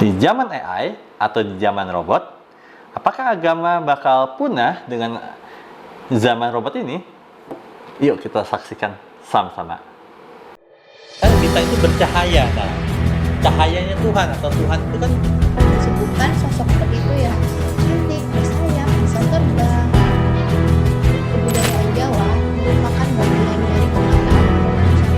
Di zaman AI atau di zaman robot, apakah agama bakal punah dengan zaman robot ini? Yuk kita saksikan sama-sama. Kan kita itu bercahaya, kan? Cahayanya Tuhan atau Tuhan itu kan Sebutkan sosok seperti itu ya, cantik, bersayap, bisa terbang. Kebudayaan Jawa merupakan bagian dari pengetahuan romansai.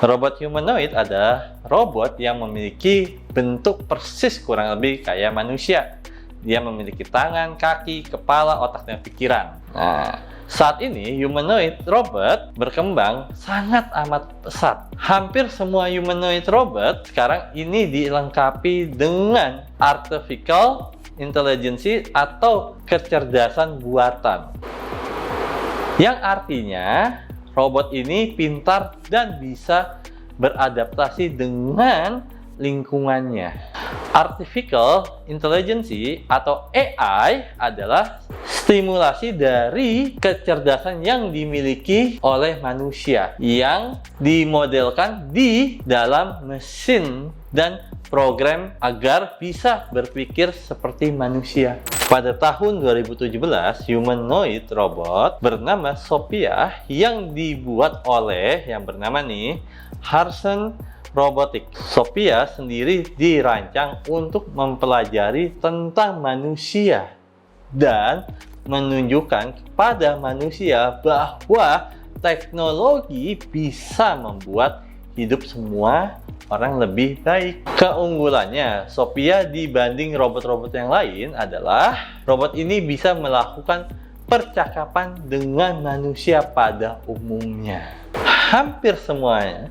robot humanoid adalah robot yang memiliki bentuk persis kurang lebih kayak manusia. Dia memiliki tangan, kaki, kepala, otak, dan pikiran. Nah, saat ini humanoid robot berkembang sangat amat pesat. Hampir semua humanoid robot sekarang ini dilengkapi dengan artificial intelligence atau kecerdasan buatan. Yang artinya robot ini pintar dan bisa beradaptasi dengan lingkungannya. Artificial Intelligence atau AI adalah stimulasi dari kecerdasan yang dimiliki oleh manusia yang dimodelkan di dalam mesin dan program agar bisa berpikir seperti manusia. Pada tahun 2017, humanoid robot bernama Sophia yang dibuat oleh yang bernama Harsen Robotics. Sophia sendiri dirancang untuk mempelajari tentang manusia dan menunjukkan kepada manusia bahwa teknologi bisa membuat hidup semua orang lebih baik. Keunggulannya Sophia dibanding robot-robot yang lain adalah robot ini bisa melakukan percakapan dengan manusia pada umumnya. Hampir semuanya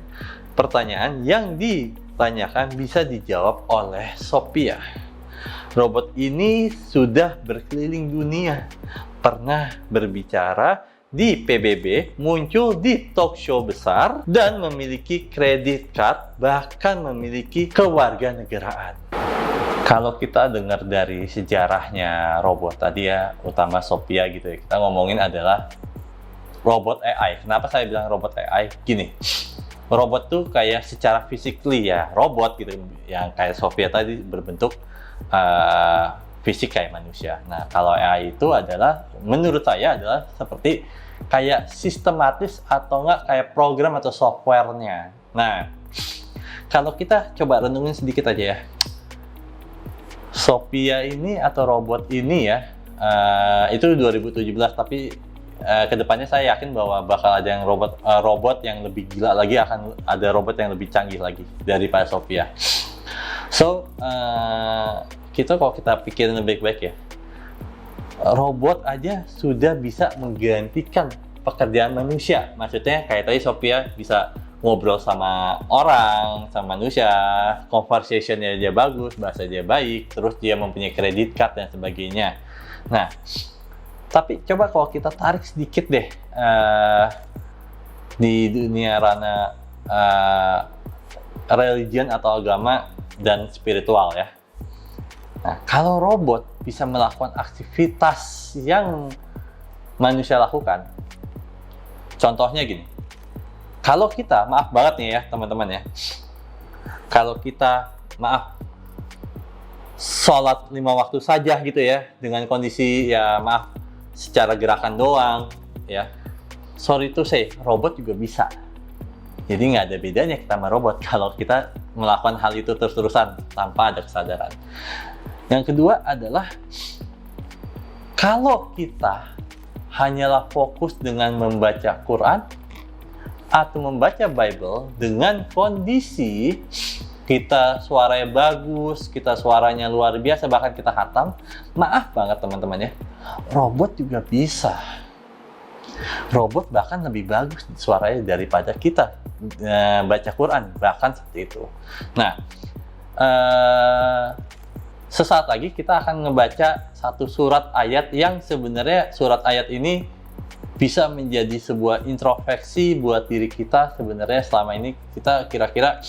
pertanyaan yang ditanyakan bisa dijawab oleh Sophia. Robot ini sudah berkeliling dunia, pernah berbicara di PBB, muncul di talk show besar, dan memiliki kredit card, bahkan memiliki kewarganegaraan. Kalau kita dengar dari sejarahnya robot tadi ya, utama Sophia gitu ya, kita ngomongin adalah robot AI. Kenapa saya bilang robot AI? Gini, robot tuh kayak secara physically ya, robot gitu, yang kayak Sophia tadi berbentuk fisik kayak manusia. Nah, kalau AI itu adalah, menurut saya adalah seperti kayak sistematis atau enggak kayak program atau softwarenya. Nah, kalau kita coba renungin sedikit aja ya, Sophia ini atau robot ini ya, itu 2017, tapi kedepannya saya yakin bahwa bakal ada yang robot yang lebih gila lagi, akan ada robot yang lebih canggih lagi daripada Sophia. So, kalau kita pikirin lebih baik ya, robot aja sudah bisa menggantikan pekerjaan manusia. Maksudnya kayak tadi Sophia bisa ngobrol sama orang, sama manusia, conversationnya dia bagus, bahasa dia baik, terus dia mempunyai credit card dan sebagainya. Nah, tapi coba kalau kita tarik sedikit deh di dunia ranah religion atau agama dan spiritual ya. Nah, kalau robot bisa melakukan aktivitas yang manusia lakukan, contohnya gini, kalau kita, maaf banget nih ya teman-teman ya, kalau kita, sholat 5 waktu saja gitu ya, dengan kondisi ya secara gerakan doang ya, sorry to say, robot juga bisa. Jadi nggak ada bedanya kita sama robot kalau kita melakukan hal itu terus-terusan tanpa ada kesadaran. Yang kedua adalah kalau kita hanyalah fokus dengan membaca Quran atau membaca Bible dengan kondisi kita suaranya bagus, kita suaranya luar biasa, bahkan kita khatam, maaf banget teman-teman ya, robot juga bisa. Robot bahkan lebih bagus suaranya daripada kita baca Quran, bahkan seperti itu. Nah, sesaat lagi kita akan ngebaca satu surat ayat yang sebenarnya surat ayat ini bisa menjadi sebuah introspeksi buat diri kita. Sebenarnya selama ini kita kira-kira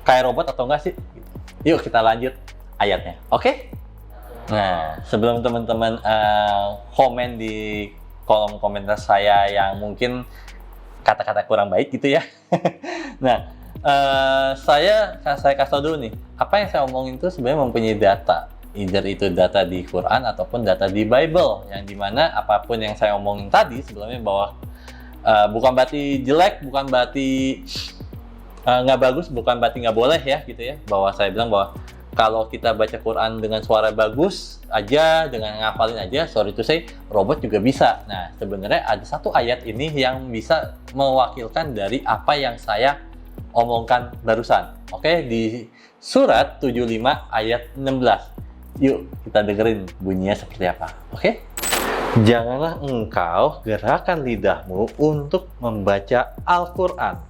kayak robot atau enggak sih? Yuk kita lanjut ayatnya, oke? Nah, sebelum teman-teman komen di kolom komentar saya yang mungkin kata-kata kurang baik gitu ya. Nah, saya kasih tau dulu nih, apa yang saya omongin itu sebenarnya mempunyai data, either itu data di Quran ataupun data di Bible, yang dimana apapun yang saya omongin tadi sebelumnya bahwa bukan berarti jelek, bukan berarti nggak bagus, bukan berarti nggak boleh ya gitu ya. Bahwa saya bilang bahwa kalau kita baca Quran dengan suara bagus aja, dengan ngapalin aja, sorry to say, robot juga bisa. Nah, sebenarnya ada satu ayat ini yang bisa mewakilkan dari apa yang saya omongkan barusan. Oke, di surat 75 ayat 16. Yuk, kita dengerin bunyinya seperti apa. Oke? Janganlah engkau gerakkan lidahmu untuk membaca Al-Quran,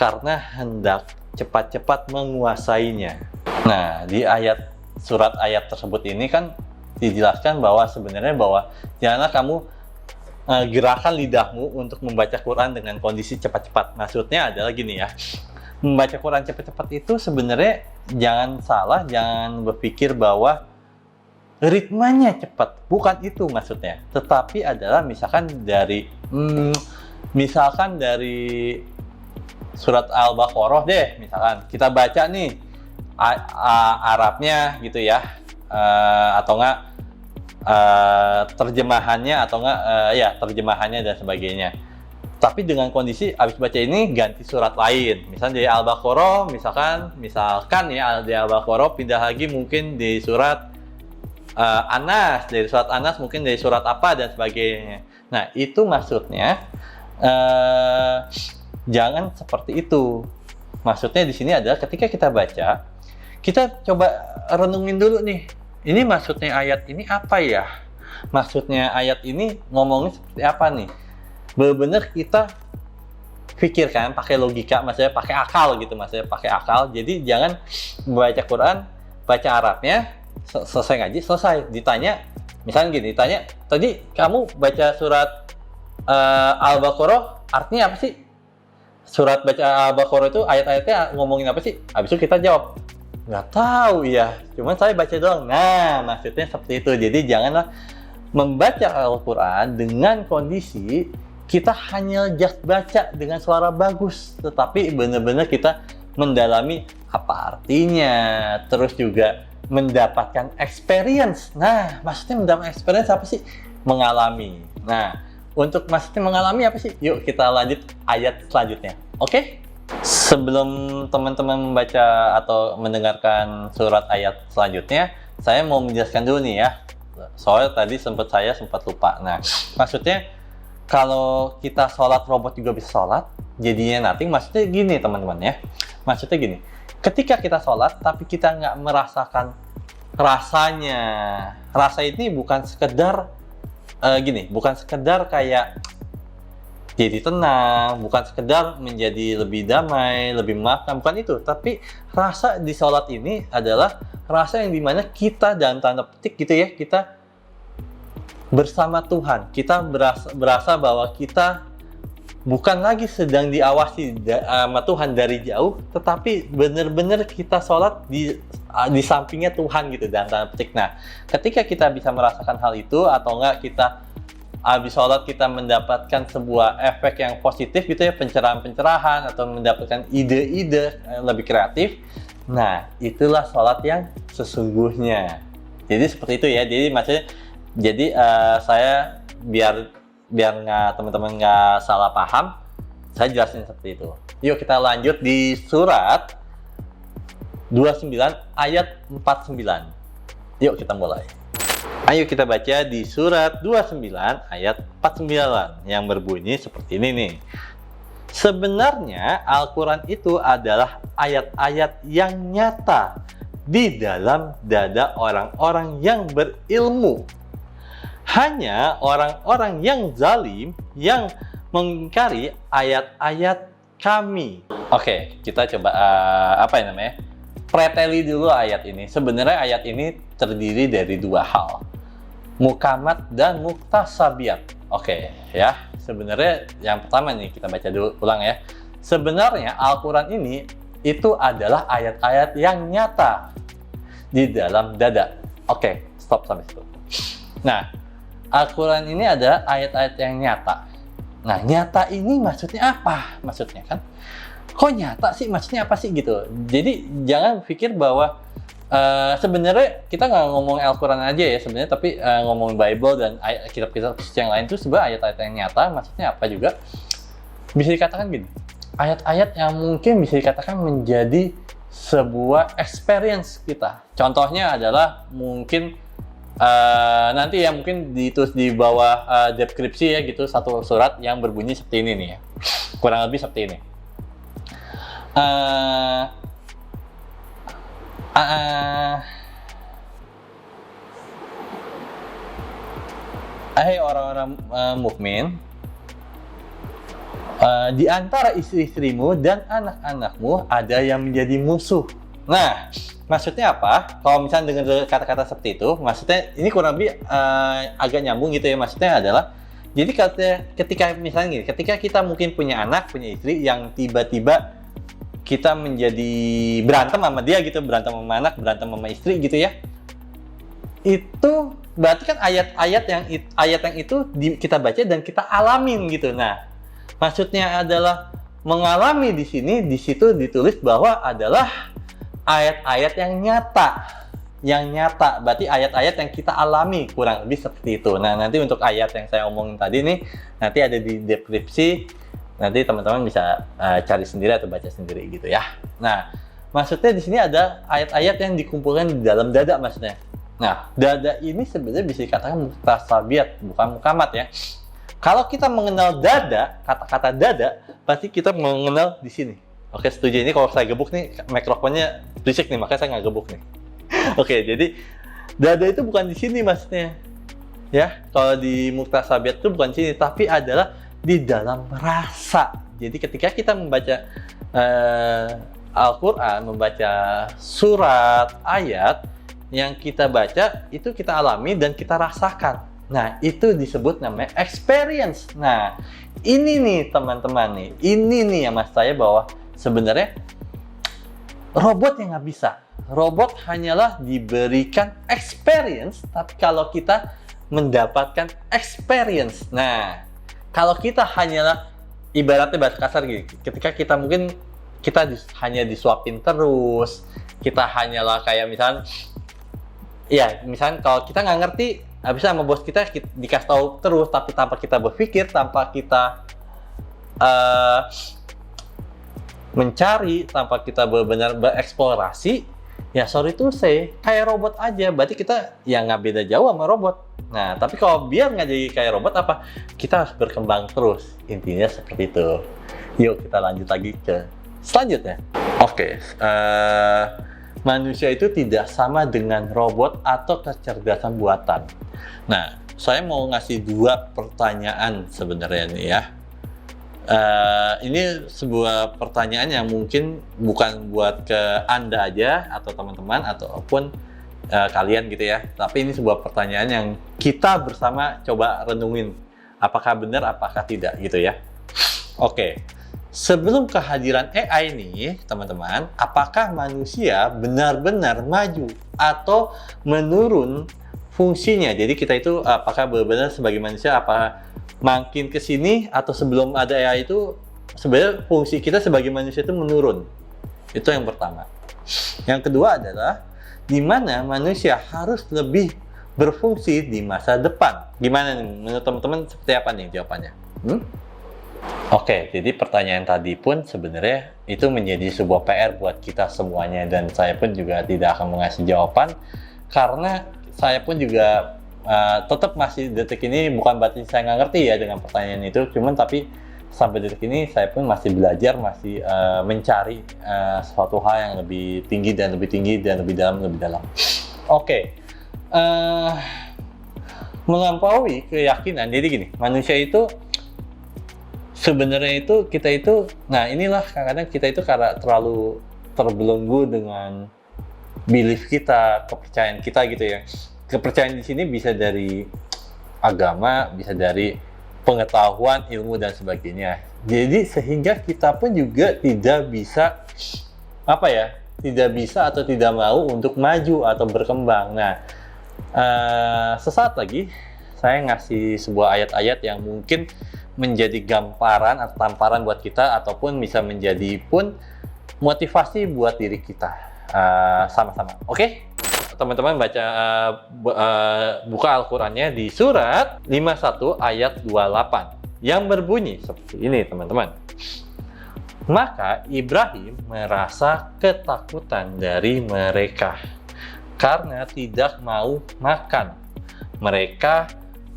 karena hendak cepat-cepat menguasainya. Nah, di surat ayat tersebut ini kan dijelaskan bahwa sebenarnya bahwa janganlah kamu gerakan lidahmu untuk membaca Quran dengan kondisi cepat-cepat. Maksudnya adalah gini ya, membaca Quran cepat-cepat itu sebenarnya jangan salah, jangan berpikir bahwa ritmenya cepat, bukan itu maksudnya. Tetapi adalah misalkan dari surat Al-Baqarah deh, misalkan kita baca nih Arabnya gitu ya, atau enggak terjemahannya, atau enggak terjemahannya dan sebagainya. Tapi dengan kondisi habis baca ini ganti surat lain, misalnya dari Al-Baqarah, misalkan ya di Al-Baqarah pindah lagi mungkin di surat Anas, dari surat Anas mungkin dari surat apa dan sebagainya. Nah, itu maksudnya jangan seperti itu. Maksudnya di sini adalah ketika kita baca, kita coba renungin dulu nih. Ini maksudnya ayat ini apa ya? Maksudnya ayat ini ngomongin seperti apa nih? Benar-benar kita pikirkan pakai logika, maksudnya pakai akal gitu, maksudnya pakai akal. Jadi jangan baca Quran, baca Arabnya, selesai ngaji, selesai. Ditanya, misalnya gini, ditanya, tadi kamu baca surat Al-Baqarah, artinya apa sih? Surat baca Al-Baqarah itu ayat-ayatnya ngomongin apa sih? Habis itu kita jawab, nggak tahu ya, cuman saya baca doang. Nah, maksudnya seperti itu. Jadi janganlah membaca Al-Quran dengan kondisi kita hanya just baca dengan suara bagus, tetapi benar-benar kita mendalami apa artinya, terus juga mendapatkan experience. Nah, maksudnya mendapatkan experience apa sih? Mengalami. Nah, untuk maksudnya mengalami apa sih? Yuk kita lanjut ayat selanjutnya. Oke? Sebelum teman-teman membaca atau mendengarkan surat ayat selanjutnya, saya mau menjelaskan dulu nih ya. Soalnya tadi saya sempat lupa. Nah, maksudnya kalau kita sholat, robot juga bisa sholat, jadinya nothing. Maksudnya gini teman-teman ya. Maksudnya gini, ketika kita sholat tapi kita nggak merasakan rasanya. Rasa ini bukan sekedar bukan sekedar kayak jadi tenang, bukan sekedar menjadi lebih damai, lebih makan, bukan itu. Tapi rasa di sholat ini adalah rasa yang dimana kita dalam tanda petik gitu ya, kita bersama Tuhan. Kita berasa bahwa kita bukan lagi sedang diawasi sama Tuhan dari jauh, tetapi benar-benar kita sholat di sampingnya Tuhan gitu dalam tanda petik. Nah, ketika kita bisa merasakan hal itu, atau enggak kita habis sholat kita mendapatkan sebuah efek yang positif gitu ya, pencerahan-pencerahan atau mendapatkan ide-ide lebih kreatif, nah itulah sholat yang sesungguhnya. Jadi seperti itu ya. Jadi maksudnya, saya biar nggak teman-teman nggak salah paham, saya jelasin seperti itu. Yuk kita lanjut di surat 29 ayat 49. Yuk kita mulai. Ayo kita baca di surat 29 ayat 49 yang berbunyi seperti ini nih. Sebenarnya Al-Quran itu adalah ayat-ayat yang nyata di dalam dada orang-orang yang berilmu. Hanya orang-orang yang zalim yang mengingkari ayat-ayat kami. Oke, kita coba preteli dulu ayat ini. Sebenarnya ayat ini terdiri dari dua hal, mukamat dan muktasabiyat. Oke, ya. Sebenarnya yang pertama nih kita baca dulu ulang ya. Sebenarnya Al-Quran ini itu adalah ayat-ayat yang nyata di dalam dada. Oke, stop sampai situ. Nah, Al-Quran ini adalah ayat-ayat yang nyata. Nah, nyata ini maksudnya apa? Maksudnya kan, kok nyata sih? Maksudnya apa sih gitu? Jadi jangan pikir bahwa sebenarnya kita nggak ngomong Al-Quran aja ya sebenarnya, tapi ngomong Bible dan kitab-kitab yang lain itu sebenarnya ayat-ayat yang nyata. Maksudnya apa juga? Bisa dikatakan gini, ayat-ayat yang mungkin bisa dikatakan menjadi sebuah experience kita. Contohnya adalah mungkin nanti ya mungkin ditulis di bawah deskripsi ya gitu, satu surat yang berbunyi seperti ini nih ya, kurang lebih seperti ini. Hai orang-orang mukmin, di antara istri-istrimu dan anak-anakmu ada yang menjadi musuh. Nah, maksudnya apa? Kalau misalnya dengan kata-kata seperti itu, maksudnya ini kurang lebih agak nyambung gitu ya. Maksudnya adalah, jadi ketika misalnya gini, ketika kita mungkin punya anak, punya istri yang tiba-tiba kita menjadi berantem sama dia gitu, berantem sama anak, berantem sama istri gitu ya. Itu berarti kan ayat yang itu kita baca dan kita alamin gitu. Nah, maksudnya adalah mengalami di sini, di situ ditulis bahwa adalah ayat-ayat yang nyata, berarti ayat-ayat yang kita alami, kurang lebih seperti itu. Nah, nanti untuk ayat yang saya omongin tadi nih, nanti ada di deskripsi, nanti teman-teman bisa cari sendiri atau baca sendiri gitu ya. Nah, maksudnya di sini ada ayat-ayat yang dikumpulkan di dalam dada maksudnya. Nah, dada ini sebenarnya bisa dikatakan muktasabiat, bukan mukamat ya. Kalau kita mengenal dada, kata-kata dada, pasti kita mengenal di sini. Oke, setuju. Ini kalau saya gebuk nih, mikrofonnya berisik nih, makanya saya nggak gebuk nih. Oke, jadi dada itu bukan di sini maksudnya. Ya, kalau di muktasabiat itu bukan di sini, tapi adalah di dalam rasa. Jadi ketika kita membaca Al-Quran, membaca surat, ayat, yang kita baca, itu kita alami dan kita rasakan. Nah, itu disebut namanya experience. Nah, ini nih teman-teman nih, ini nih yang mas saya bahwa sebenarnya robot yang nggak bisa. Robot hanyalah diberikan experience, tapi kalau kita mendapatkan experience. Nah, kalau kita hanyalah ibaratnya bahasa kasar gini, ketika kita mungkin hanya disuapin terus, kita hanyalah kayak misalnya kalau kita nggak ngerti, habis sama bos kita dikasih tahu terus, tapi tanpa kita berpikir, tanpa kita mencari, tanpa kita benar-benar bereksplorasi, ya sorry to say, kayak robot aja. Berarti kita ya nggak beda jauh sama robot. Nah, tapi kalau biar nggak jadi kayak robot apa? Kita harus berkembang terus. Intinya seperti itu. Yuk kita lanjut lagi ke selanjutnya. Oke, manusia itu tidak sama dengan robot atau kecerdasan buatan. Nah, saya mau ngasih 2 pertanyaan sebenarnya nih ya. Ini sebuah pertanyaan yang mungkin bukan buat ke Anda aja atau teman-teman ataupun kalian gitu ya, tapi ini sebuah pertanyaan yang kita bersama coba renungin apakah benar apakah tidak gitu ya. Oke, sebelum kehadiran AI nih teman-teman, apakah manusia benar-benar maju atau menurun fungsinya? Jadi kita itu apakah benar-benar sebagai manusia apa makin ke sini, atau sebelum ada AI itu sebenarnya fungsi kita sebagai manusia itu menurun? Itu yang pertama. Yang kedua adalah di mana manusia harus lebih berfungsi di masa depan. Gimana nih menurut teman-teman, seperti apa nih jawabannya? Oke, jadi pertanyaan tadi pun sebenarnya itu menjadi sebuah PR buat kita semuanya, dan saya pun juga tidak akan mengasih jawaban karena saya pun juga tetap masih detik ini, bukan berarti saya nggak ngerti ya dengan pertanyaan itu, cuman tapi sampai detik ini saya pun masih belajar, masih mencari suatu hal yang lebih tinggi dan lebih tinggi dan lebih dalam. Oke. Melampaui keyakinan. Jadi gini, manusia itu sebenarnya itu kita itu, nah inilah kadang-kadang kita itu karena terlalu terbelenggu dengan belief kita, kepercayaan kita gitu ya. Kepercayaan di sini bisa dari agama, bisa dari pengetahuan, ilmu dan sebagainya. Jadi sehingga kita pun juga tidak bisa tidak bisa atau tidak mau untuk maju atau berkembang. Nah, sesaat lagi saya ngasih sebuah ayat-ayat yang mungkin menjadi gambaran atau tamparan buat kita, ataupun bisa menjadi pun motivasi buat diri kita sama-sama. Oke? Teman-teman baca buka Al-Qur'annya di surat 51 ayat 28 yang berbunyi seperti ini, teman-teman. Maka Ibrahim merasa ketakutan dari mereka karena tidak mau makan. Mereka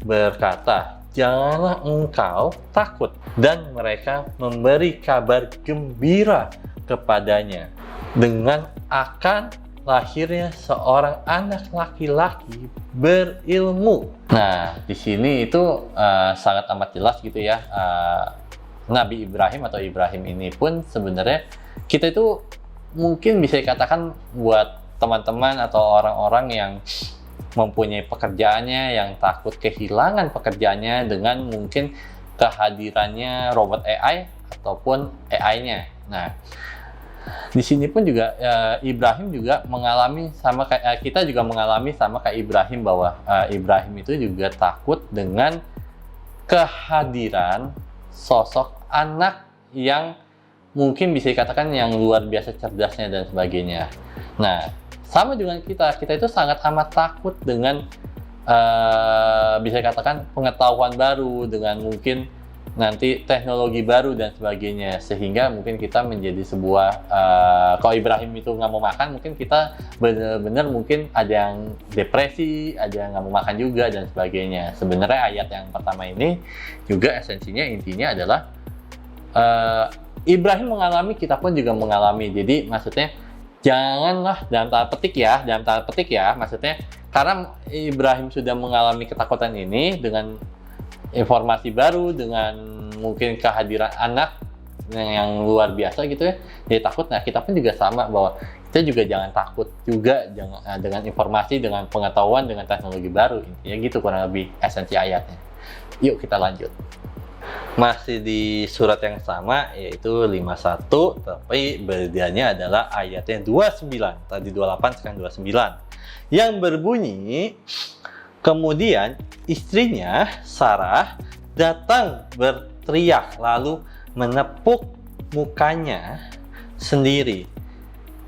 berkata, "Janganlah engkau takut." Dan mereka memberi kabar gembira kepadanya dengan akan lahirnya seorang anak laki-laki berilmu. Nah, di sini itu sangat amat jelas gitu ya. Nabi Ibrahim atau Ibrahim ini pun sebenarnya kita itu mungkin bisa dikatakan buat teman-teman atau orang-orang yang mempunyai pekerjaannya, yang takut kehilangan pekerjaannya dengan mungkin kehadirannya robot AI ataupun AI-nya. Nah, di sini pun juga Ibrahim juga mengalami sama kayak kita juga mengalami sama kayak Ibrahim, bahwa Ibrahim itu juga takut dengan kehadiran sosok anak yang mungkin bisa dikatakan yang luar biasa cerdasnya dan sebagainya. Nah, sama dengan kita itu sangat amat takut dengan bisa dikatakan pengetahuan baru, dengan mungkin nanti teknologi baru dan sebagainya, sehingga mungkin kita menjadi sebuah kalau Ibrahim itu nggak mau makan, mungkin kita benar-benar mungkin ada yang depresi, ada yang nggak mau makan juga dan sebagainya. Sebenarnya ayat yang pertama ini juga esensinya, intinya adalah Ibrahim mengalami, kita pun juga mengalami. Jadi maksudnya janganlah dalam tanda petik ya, maksudnya karena Ibrahim sudah mengalami ketakutan ini dengan informasi baru, dengan mungkin kehadiran anak yang luar biasa gitu ya, jadi takut. Nah, kita pun juga sama, bahwa kita juga jangan takut juga dengan informasi, dengan pengetahuan, dengan teknologi baru. Intinya gitu kurang lebih esensi ayatnya. Yuk kita lanjut. Masih di surat yang sama, yaitu 51, tapi bedanya adalah ayatnya 29. Tadi 28, sekarang 29. Yang berbunyi, kemudian istrinya Sarah datang berteriak lalu menepuk mukanya sendiri.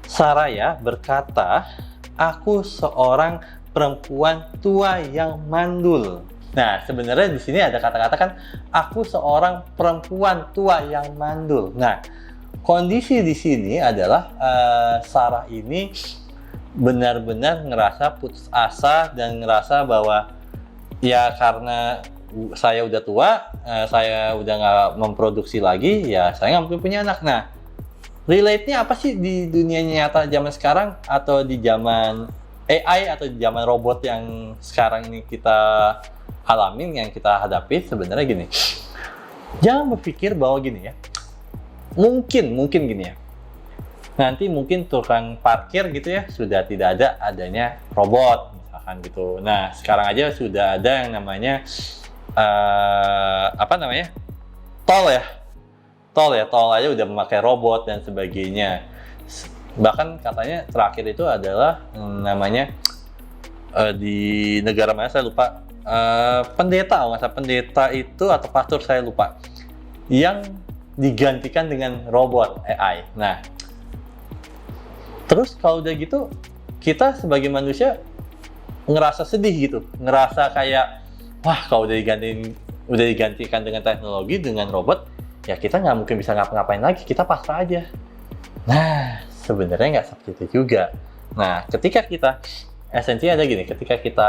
Saraya berkata, "Aku seorang perempuan tua yang mandul." Nah, sebenarnya di sini ada kata-kata kan, "Aku seorang perempuan tua yang mandul." Nah, kondisi di sini adalah Sarah ini benar-benar ngerasa putus asa dan ngerasa bahwa ya karena saya udah tua, saya udah nggak memproduksi lagi, ya saya nggak mungkin punya anak. Nah, relate-nya apa sih di dunia nyata zaman sekarang, atau di zaman AI, atau di zaman robot yang sekarang ini kita alamin, yang kita hadapi? Sebenarnya gini, jangan berpikir bahwa gini ya, mungkin gini ya, nanti mungkin tukang parkir gitu ya sudah tidak adanya robot misalkan gitu. Nah, sekarang aja sudah ada yang namanya tol aja udah memakai robot dan sebagainya. Bahkan katanya terakhir itu adalah namanya di negara mana saya lupa, pendeta itu atau pastor saya lupa, yang digantikan dengan robot AI. Nah, terus kalau udah gitu, kita sebagai manusia ngerasa sedih gitu, ngerasa kayak, wah, kalau udah digantikan dengan teknologi, dengan robot, ya kita nggak mungkin bisa ngapa-ngapain lagi, kita pasrah aja. Nah, sebenarnya nggak seperti itu juga. Nah, ketika kita, esensinya ada gini, ketika kita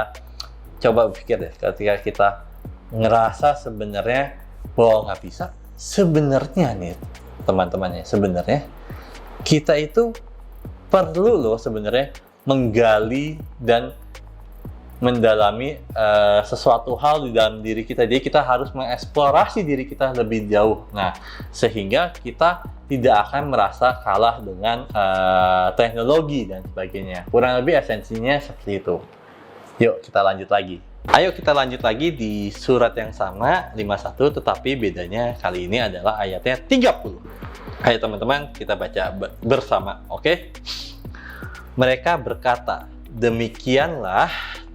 coba berpikir deh, ketika kita ngerasa sebenarnya bahwa nggak bisa, sebenarnya nih teman-temannya, sebenarnya kita itu perlu loh sebenarnya menggali dan mendalami sesuatu hal di dalam diri kita. Jadi kita harus mengeksplorasi diri kita lebih jauh. Nah, sehingga kita tidak akan merasa kalah dengan teknologi dan sebagainya. Kurang lebih esensinya seperti itu. Yuk kita lanjut lagi. Ayo kita lanjut lagi di surat yang sama 51, tetapi bedanya kali ini adalah ayatnya 30. Ayo teman-teman, kita baca bersama, oke? Mereka berkata, "Demikianlah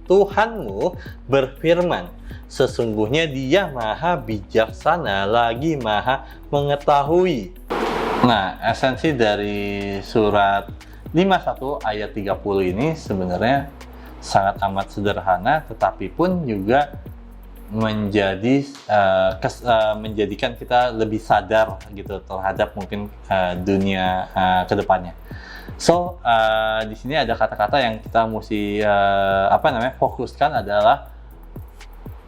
Tuhanmu berfirman, sesungguhnya Dia maha bijaksana lagi maha mengetahui. Nah, esensi dari surat 51 ayat 30 ini sebenarnya sangat amat sederhana, tetapi pun juga menjadikan kita lebih sadar gitu terhadap mungkin dunia ke depannya. So, di sini ada kata-kata yang kita mesti fokuskan adalah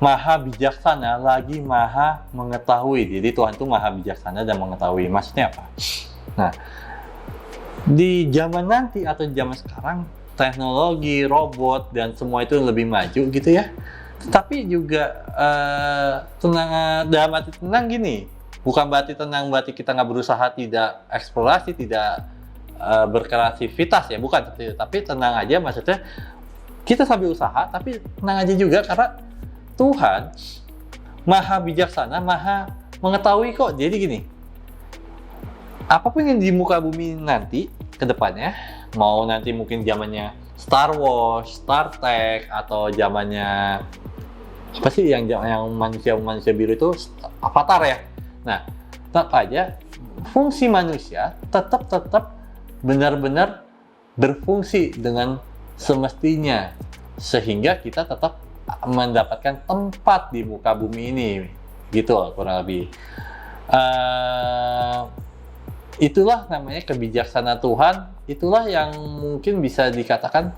maha bijaksana lagi maha mengetahui. Jadi Tuhan itu maha bijaksana dan mengetahui. Maksudnya apa? Nah, di zaman nanti atau zaman sekarang, teknologi, robot, dan semua itu lebih maju gitu ya. Tapi juga dalam arti tenang gini, bukan berarti tenang berarti kita nggak berusaha, tidak eksplorasi, tidak berkreativitas ya, bukan seperti itu. Tapi tenang aja, maksudnya kita sambil usaha, tapi tenang aja juga karena Tuhan maha bijaksana, maha mengetahui kok. Jadi gini, apapun yang di muka bumi nanti ke depannya, mau nanti mungkin zamannya Star Wars, Star Trek, atau zamannya apa sih yang manusia biru itu, Avatar ya. Nah, tetap aja fungsi manusia tetap benar-benar berfungsi dengan semestinya, sehingga kita tetap mendapatkan tempat di muka bumi ini, gitu loh, kurang lebih. Itulah namanya kebijaksanaan Tuhan. Itulah yang mungkin bisa dikatakan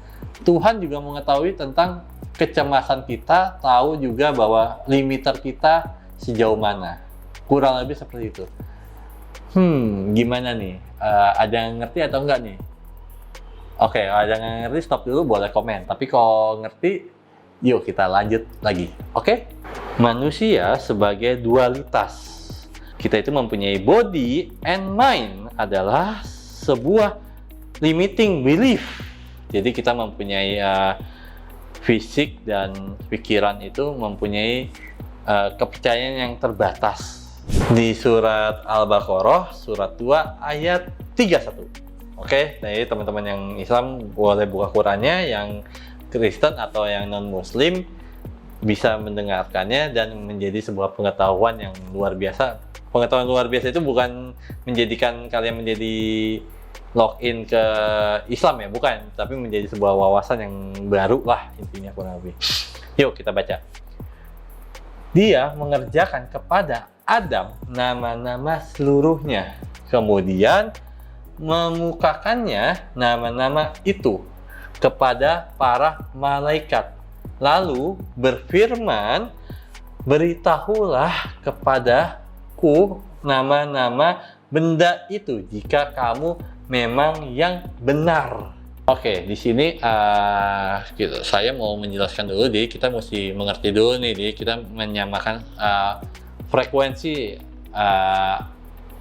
Tuhan juga mengetahui tentang kecemasan kita, tahu juga bahwa limiter kita sejauh mana. Kurang lebih seperti itu. Gimana nih? Ada yang ngerti atau enggak nih? Oke, ada yang ngerti stop dulu, boleh komen. Tapi kalau ngerti, yuk kita lanjut lagi. Oke? Manusia sebagai dualitas. Kita itu mempunyai body and mind adalah sebuah limiting belief. Jadi kita mempunyai fisik dan pikiran itu mempunyai kepercayaan yang terbatas. Di surat Al-Baqarah, surat 2 ayat 31. Oke, jadi teman-teman yang Islam boleh buka Qurannya, yang Kristen atau yang non-Muslim bisa mendengarkannya dan menjadi sebuah pengetahuan yang luar biasa. Pengetahuan luar biasa itu bukan menjadikan kalian menjadi login ke Islam ya, bukan, tapi menjadi sebuah wawasan yang baru lah intinya kurang lebih. Yuk kita baca. Dia mengerjakan kepada Adam nama-nama seluruhnya, kemudian memukakannya nama-nama itu kepada para malaikat, lalu berfirman, beritahulah kepadaku nama-nama benda itu jika kamu memang yang benar. Oke, di sini gitu. Saya mau menjelaskan dulu, jadi kita mesti mengerti dulu nih, jadi kita menyamakan frekuensi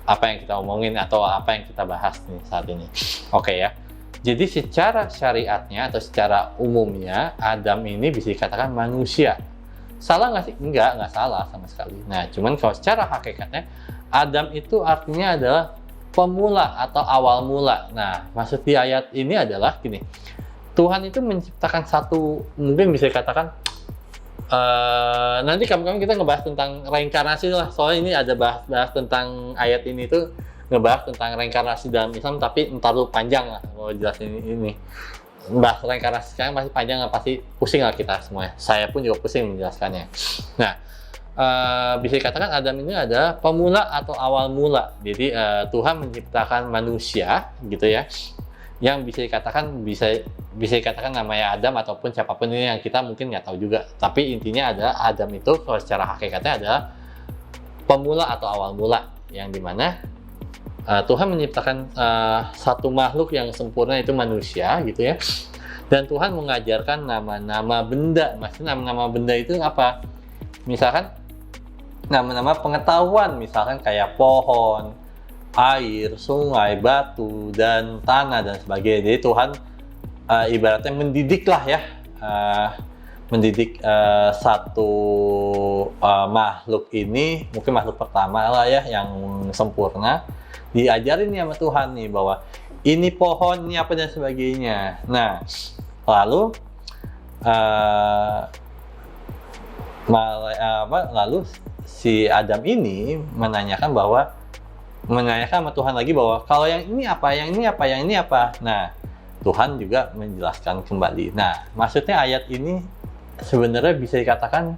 apa yang kita omongin atau apa yang kita bahas nih saat ini. Oke ya. Jadi secara syariatnya atau secara umumnya Adam ini bisa dikatakan manusia. Salah nggak sih? Nggak salah sama sekali. Nah, cuman kalau secara hakikatnya Adam itu artinya adalah pemula atau awal mula. Nah, maksud di ayat ini adalah gini, Tuhan itu menciptakan satu, mungkin bisa dikatakan nanti kapan-kapan kita ngebahas tentang reinkarnasi lah, soalnya ini ada bahas tentang ayat ini tuh ngebahas tentang reinkarnasi dalam Islam, tapi entar lu panjang lah kalau jelasin ini. Bahas reinkarnasi sekarang masih panjang, pasti pusing lah kita semuanya. Saya pun juga pusing menjelaskannya. Nah, bisa dikatakan Adam ini ada pemula atau awal mula. Jadi Tuhan menciptakan manusia gitu ya, yang bisa dikatakan namanya Adam ataupun siapapun ini yang kita mungkin nggak tahu juga. Tapi intinya adalah Adam itu kalau secara hakikatnya adalah pemula atau awal mula, yang dimana Tuhan menciptakan satu makhluk yang sempurna, itu manusia gitu ya. Dan Tuhan mengajarkan nama-nama benda. Maksudnya nama-nama benda itu apa? Misalkan nama-nama pengetahuan, misalkan kayak pohon, air, sungai, batu, dan tanah, dan sebagainya. Jadi Tuhan ibaratnya mendidik lah ya, mendidik satu makhluk ini, mungkin makhluk pertama lah ya, yang sempurna, diajarin nih sama Tuhan nih bahwa ini pohon, ini apa, dan sebagainya. Nah, lalu lalu si Adam ini menanyakan sama Tuhan lagi bahwa kalau yang ini apa, yang ini apa, yang ini apa. Nah, Tuhan juga menjelaskan kembali. Nah, maksudnya ayat ini sebenarnya bisa dikatakan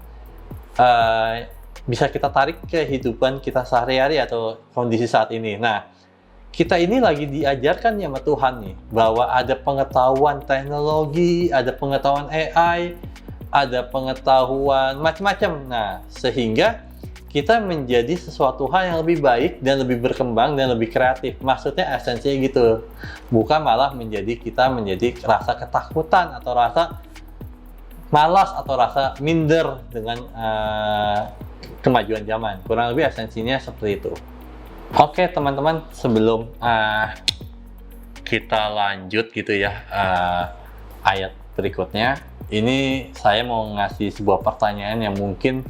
bisa kita tarik ke kehidupan kita sehari-hari atau kondisi saat ini. Nah, kita ini lagi diajarkan ya sama Tuhan nih, bahwa ada pengetahuan teknologi, ada pengetahuan AI, ada pengetahuan macam-macam. Nah, sehingga kita menjadi sesuatu hal yang lebih baik dan lebih berkembang dan lebih kreatif. Maksudnya esensinya gitu. Bukan malah kita menjadi rasa ketakutan atau rasa malas atau rasa minder dengan kemajuan zaman. Kurang lebih esensinya seperti itu. Oke teman-teman, sebelum kita lanjut gitu ya ayat berikutnya, ini saya mau ngasih sebuah pertanyaan yang mungkin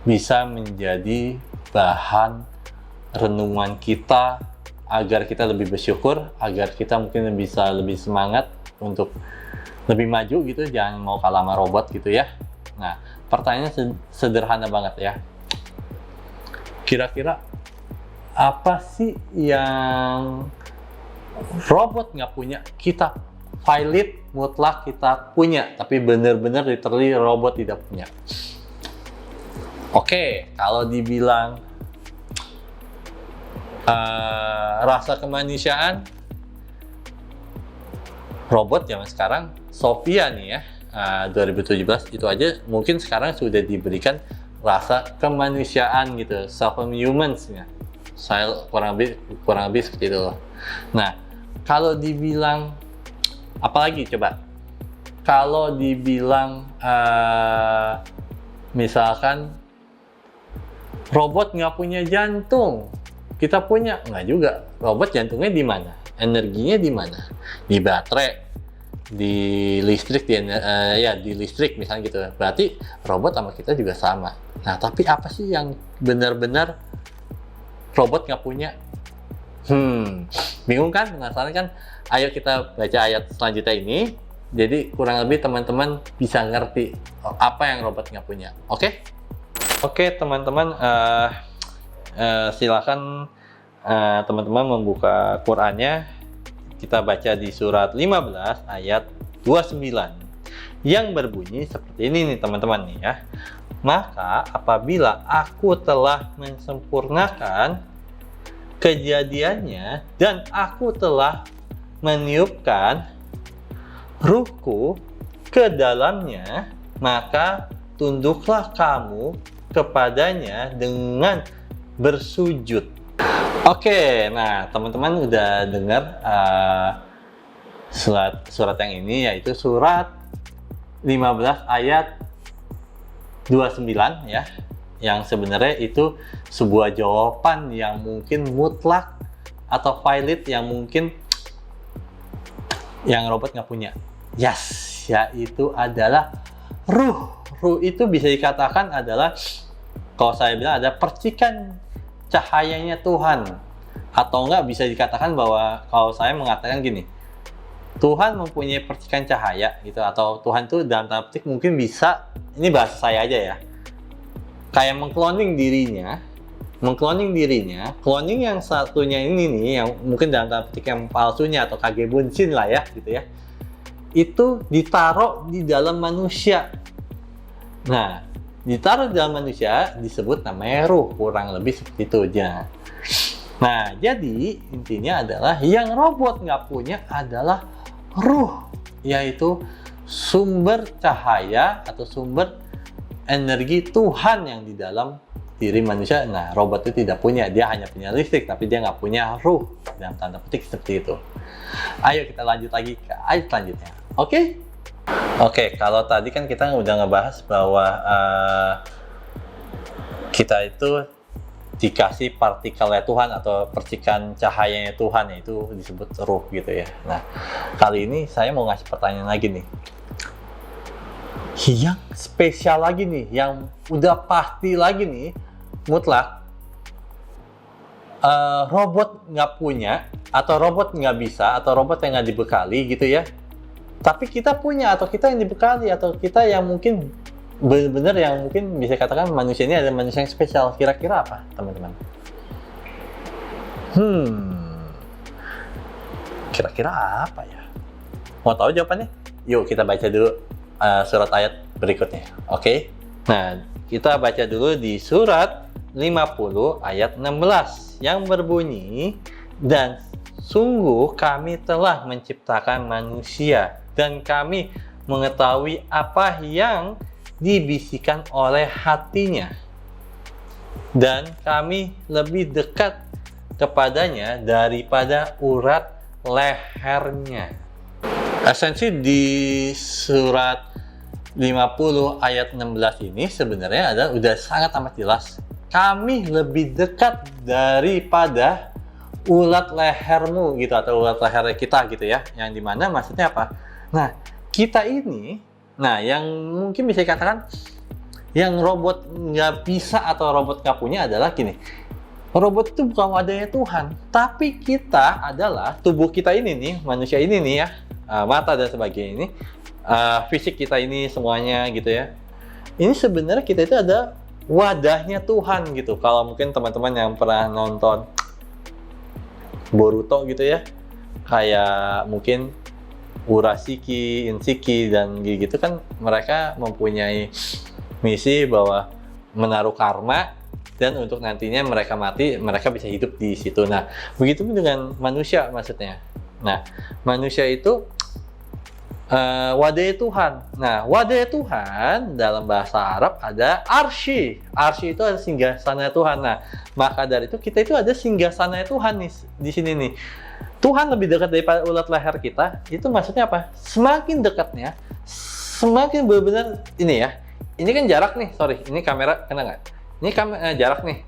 bisa menjadi bahan renungan kita agar kita lebih bersyukur, agar kita mungkin bisa lebih semangat untuk lebih maju gitu, jangan mau kalah sama robot gitu ya. Nah, pertanyaannya sederhana banget ya. Kira-kira apa sih yang robot nggak punya, kita valid mutlak kita punya, tapi benar-benar literally robot tidak punya? Oke, kalau dibilang rasa kemanusiaan, robot zaman sekarang, Sophia nih ya, 2017 itu aja mungkin sekarang sudah diberikan rasa kemanusiaan gitu, self-humans ya. Saya kurang lebih seperti itu loh. Nah, kalau dibilang apalagi coba? Kalau dibilang misalkan robot nggak punya jantung, kita punya, nggak juga. Robot jantungnya di mana? Energinya di mana? Di baterai, di listrik, di listrik misalnya gitu. Berarti robot sama kita juga sama. Nah, tapi apa sih yang benar-benar robot nggak punya? Bingung kan? Penasaran kan? Ayo kita baca ayat selanjutnya ini. Jadi kurang lebih teman-teman bisa ngerti apa yang robot nggak punya. Oke? Oke teman-teman, silakan teman-teman membuka Qurannya. Kita baca di surat 15 ayat 29 yang berbunyi seperti ini nih teman-teman nih ya. Maka apabila aku telah mensempurnakan kejadiannya dan aku telah meniupkan ruhku ke dalamnya, maka tunduklah kamu kepadanya dengan bersujud. Oke, nah teman-teman udah dengar surat yang ini, yaitu surat 15 ayat 29 ya, yang sebenarnya itu sebuah jawaban yang mungkin mutlak atau valid yang mungkin yang robot nggak punya. Yes, yaitu adalah ruh. Ruh itu bisa dikatakan adalah, kalau saya bilang, ada percikan cahayanya Tuhan. Atau enggak bisa dikatakan bahwa, kalau saya mengatakan gini, Tuhan mempunyai percikan cahaya gitu, atau Tuhan itu dalam tanda petik mungkin bisa, ini bahasa saya aja ya, kayak mengkloning dirinya. Cloning yang satunya ini nih, yang mungkin dalam tanda petik yang palsunya atau kage bunshin lah ya gitu ya, itu ditaruh di dalam manusia. Nah, ditaruh di dalam manusia disebut namanya ruh, kurang lebih seperti itu aja. Nah, jadi intinya adalah yang robot nggak punya adalah ruh, yaitu sumber cahaya atau sumber energi Tuhan yang di dalam diri manusia. Nah, robot itu tidak punya, dia hanya punya listrik, tapi dia nggak punya ruh, dalam tanda petik seperti itu. Ayo kita lanjut lagi ke ayat selanjutnya. Oke, kalau tadi kan kita udah ngebahas bahwa kita itu dikasih partikelnya Tuhan atau percikan cahayanya Tuhan, yaitu disebut ruh gitu ya. Nah, kali ini saya mau ngasih pertanyaan lagi nih, yang spesial lagi nih, yang udah pasti lagi nih, mutlak robot nggak punya, atau robot nggak bisa, atau robot yang nggak dibekali gitu ya, Tapi kita punya, atau kita yang dibekali, atau kita yang mungkin benar-benar yang mungkin bisa katakan manusia ini adalah manusia yang spesial. Kira-kira apa, teman-teman? Kira-kira apa ya? Mau tahu jawabannya? Yuk kita baca dulu surat ayat berikutnya. Oke? Nah, kita baca dulu di surat 50 ayat 16 yang berbunyi, dan sungguh kami telah menciptakan manusia dan kami mengetahui apa yang dibisikkan oleh hatinya, dan kami lebih dekat kepadanya daripada urat lehernya. Esensi di surat 50 ayat 16 ini sebenarnya adalah udah sangat amat jelas. Kami lebih dekat daripada urat lehermu gitu, atau urat leher kita gitu ya. Yang dimana maksudnya apa? Nah, kita ini, nah yang mungkin bisa dikatakan yang robot nggak bisa atau robot nggak punya adalah gini. Robot itu bukan wadahnya Tuhan, tapi kita adalah tubuh kita ini nih, manusia ini nih ya, mata dan sebagainya ini, fisik kita ini semuanya gitu ya. Ini sebenarnya kita itu ada wadahnya Tuhan gitu. Kalau mungkin teman-teman yang pernah nonton Boruto gitu ya, kayak mungkin Urashiki, Inshiki, dan gitu kan mereka mempunyai misi bahwa menaruh karma, dan untuk nantinya mereka mati, mereka bisa hidup di situ. Nah, begitu dengan manusia maksudnya. Nah, manusia itu wadahnya Tuhan. Nah, wadahnya Tuhan dalam bahasa Arab ada arsy. Arsy itu ada singgasana Tuhan. Nah, maka dari itu kita itu ada singgasana Tuhan nih di sini nih. Tuhan lebih dekat daripada urat leher kita. Itu maksudnya apa? Semakin dekatnya, semakin benar-benar ini ya. Ini kan jarak nih, sorry. Ini kamera kena nggak? Ini jarak nih.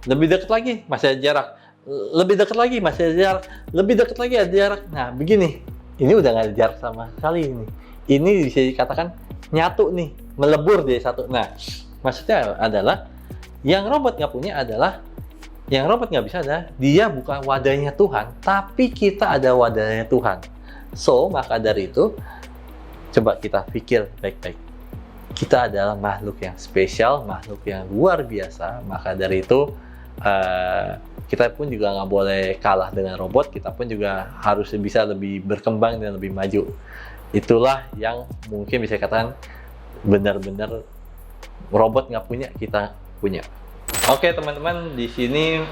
Lebih dekat lagi, masih ada jarak. Lebih dekat lagi, masih ada jarak. Lebih dekat lagi ada jarak. Nah, begini. Ini udah nggak ada jarak sama sekali ini. Ini bisa dikatakan nyatu nih, melebur jadi satu. Nah, maksudnya adalah yang robot nggak punya adalah, yang robot nggak bisa adalah dia bukan wadahnya Tuhan, tapi kita ada wadahnya Tuhan. So, maka dari itu, coba kita pikir baik-baik. Kita adalah makhluk yang spesial, makhluk yang luar biasa. Maka dari itu, kita pun juga nggak boleh kalah dengan robot. Kita pun juga harus bisa lebih berkembang dan lebih maju. Itulah yang mungkin bisa dikatakan benar-benar robot nggak punya, kita punya. Oke teman-teman, di sini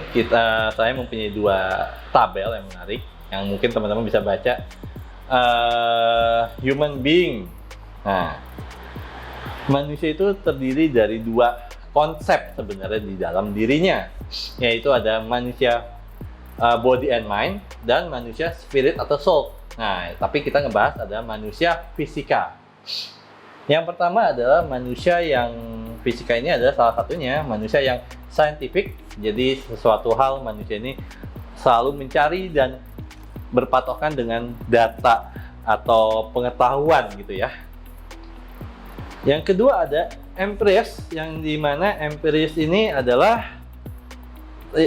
saya mempunyai dua tabel yang menarik yang mungkin teman-teman bisa baca. Human being. Nah, manusia itu terdiri dari dua konsep sebenarnya di dalam dirinya, yaitu ada manusia body and mind dan manusia spirit atau soul. Nah, tapi kita ngebahas ada manusia fisika. Yang pertama adalah manusia yang fisika ini adalah salah satunya manusia yang scientific. Jadi sesuatu hal manusia ini selalu mencari dan berpatokan dengan data atau pengetahuan gitu ya. Yang kedua ada empirist, yang dimana empirist ini adalah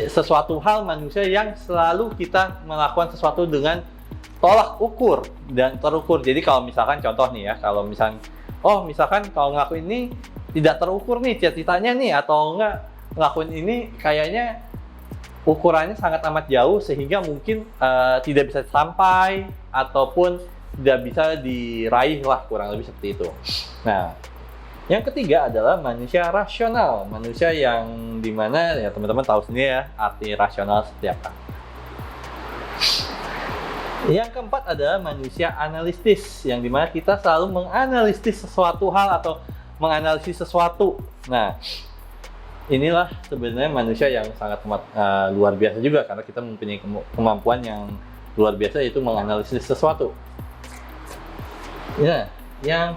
sesuatu hal manusia yang selalu kita melakukan sesuatu dengan tolak ukur dan terukur. Jadi kalau misalkan contoh nih ya, kalau misalkan kalau ngelakuin ini tidak terukur nih cita-citanya nih, atau enggak ngelakuin ini kayaknya ukurannya sangat amat jauh sehingga mungkin tidak bisa sampai ataupun tidak bisa diraih lah, kurang lebih seperti itu. Nah, yang ketiga adalah manusia rasional, manusia yang dimana ya teman-teman tahu sendiri ya arti rasional seperti apa. Yang keempat adalah manusia analitis, yang dimana kita selalu menganalisis sesuatu hal atau menganalisis sesuatu. Nah, inilah sebenarnya manusia yang sangat luar biasa juga, karena kita mempunyai kemampuan yang luar biasa, yaitu menganalisis sesuatu. Ya, yang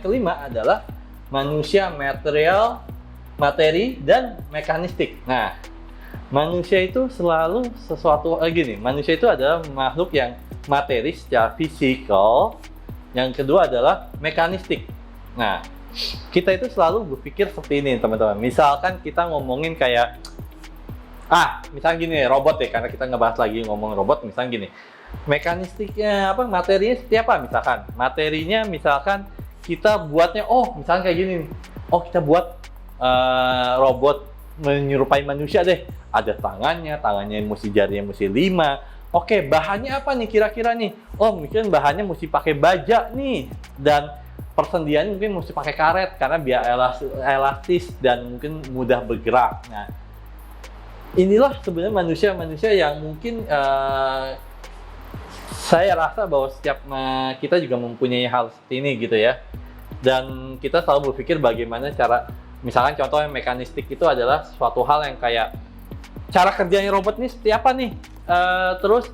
kelima adalah manusia materi dan mekanistik. Nah, manusia itu selalu sesuatu gini. Manusia itu adalah makhluk yang materi secara fisikal. Yang kedua adalah mekanistik. Nah, kita itu selalu berpikir seperti ini, teman-teman. Misalkan kita ngomongin kayak misalnya gini, robot ya, karena kita ngebahas lagi ngomong robot, misalnya gini. Mekanistiknya apa? Materinya seperti apa? Misalkan kita buatnya, misalkan kayak gini nih. Kita buat robot menyerupai manusia deh. Ada tangannya mesti jarinya mesti 5. Oke, bahannya apa nih kira-kira nih? Mungkin bahannya mesti pakai baja nih. Dan persendiannya mungkin mesti pakai karet karena biar elastis dan mungkin mudah bergerak. Nah, inilah sebenarnya manusia yang mungkin saya rasa bahwa setiap kita juga mempunyai hal seperti ini gitu ya. Dan kita selalu berpikir bagaimana cara, misalkan contohnya mekanistik itu adalah suatu hal yang kayak cara kerjanya robot ini seperti apa nih, terus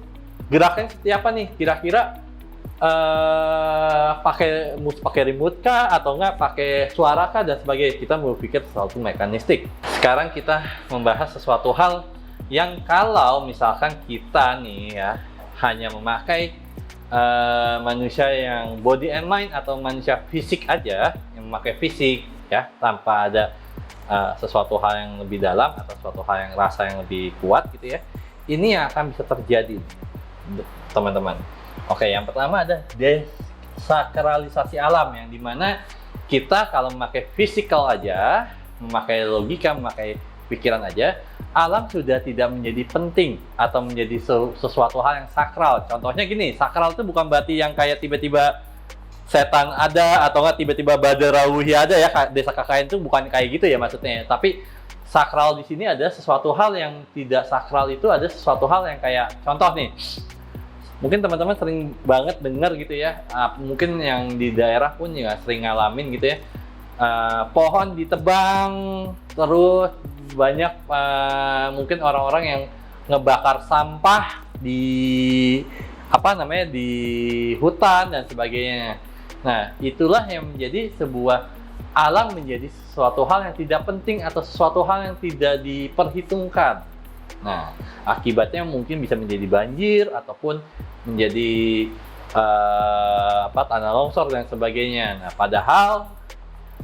gerakannya seperti apa nih, kira-kira pakai remote kah atau enggak pakai suara kah dan sebagainya. Kita berpikir sesuatu mekanistik. Sekarang kita membahas sesuatu hal yang kalau misalkan kita nih ya hanya memakai manusia yang body and mind atau manusia fisik aja, yang memakai fisik ya tanpa ada sesuatu hal yang lebih dalam atau sesuatu hal yang rasa yang lebih kuat gitu ya, ini yang akan bisa terjadi teman-teman. Oke, yang pertama ada desakralisasi alam, yang dimana kita kalau memakai physical aja, memakai logika, memakai pikiran aja, alam sudah tidak menjadi penting atau menjadi sesuatu hal yang sakral. Contohnya gini, sakral itu bukan berarti yang kayak tiba-tiba setan ada atau nggak tiba-tiba badar rauhi ada ya, desa KKN itu bukan kayak gitu ya maksudnya. Tapi sakral di sini ada sesuatu hal yang tidak sakral, itu ada sesuatu hal yang kayak contoh nih. Mungkin teman-teman sering banget dengar gitu ya, mungkin yang di daerah pun juga sering ngalamin gitu ya. Pohon ditebang, terus banyak mungkin orang-orang yang ngebakar sampah di di hutan dan sebagainya. Nah, itulah yang menjadi sebuah alam menjadi sesuatu hal yang tidak penting atau sesuatu hal yang tidak diperhitungkan. Nah, akibatnya mungkin bisa menjadi banjir ataupun menjadi tanah longsor dan sebagainya. Nah, padahal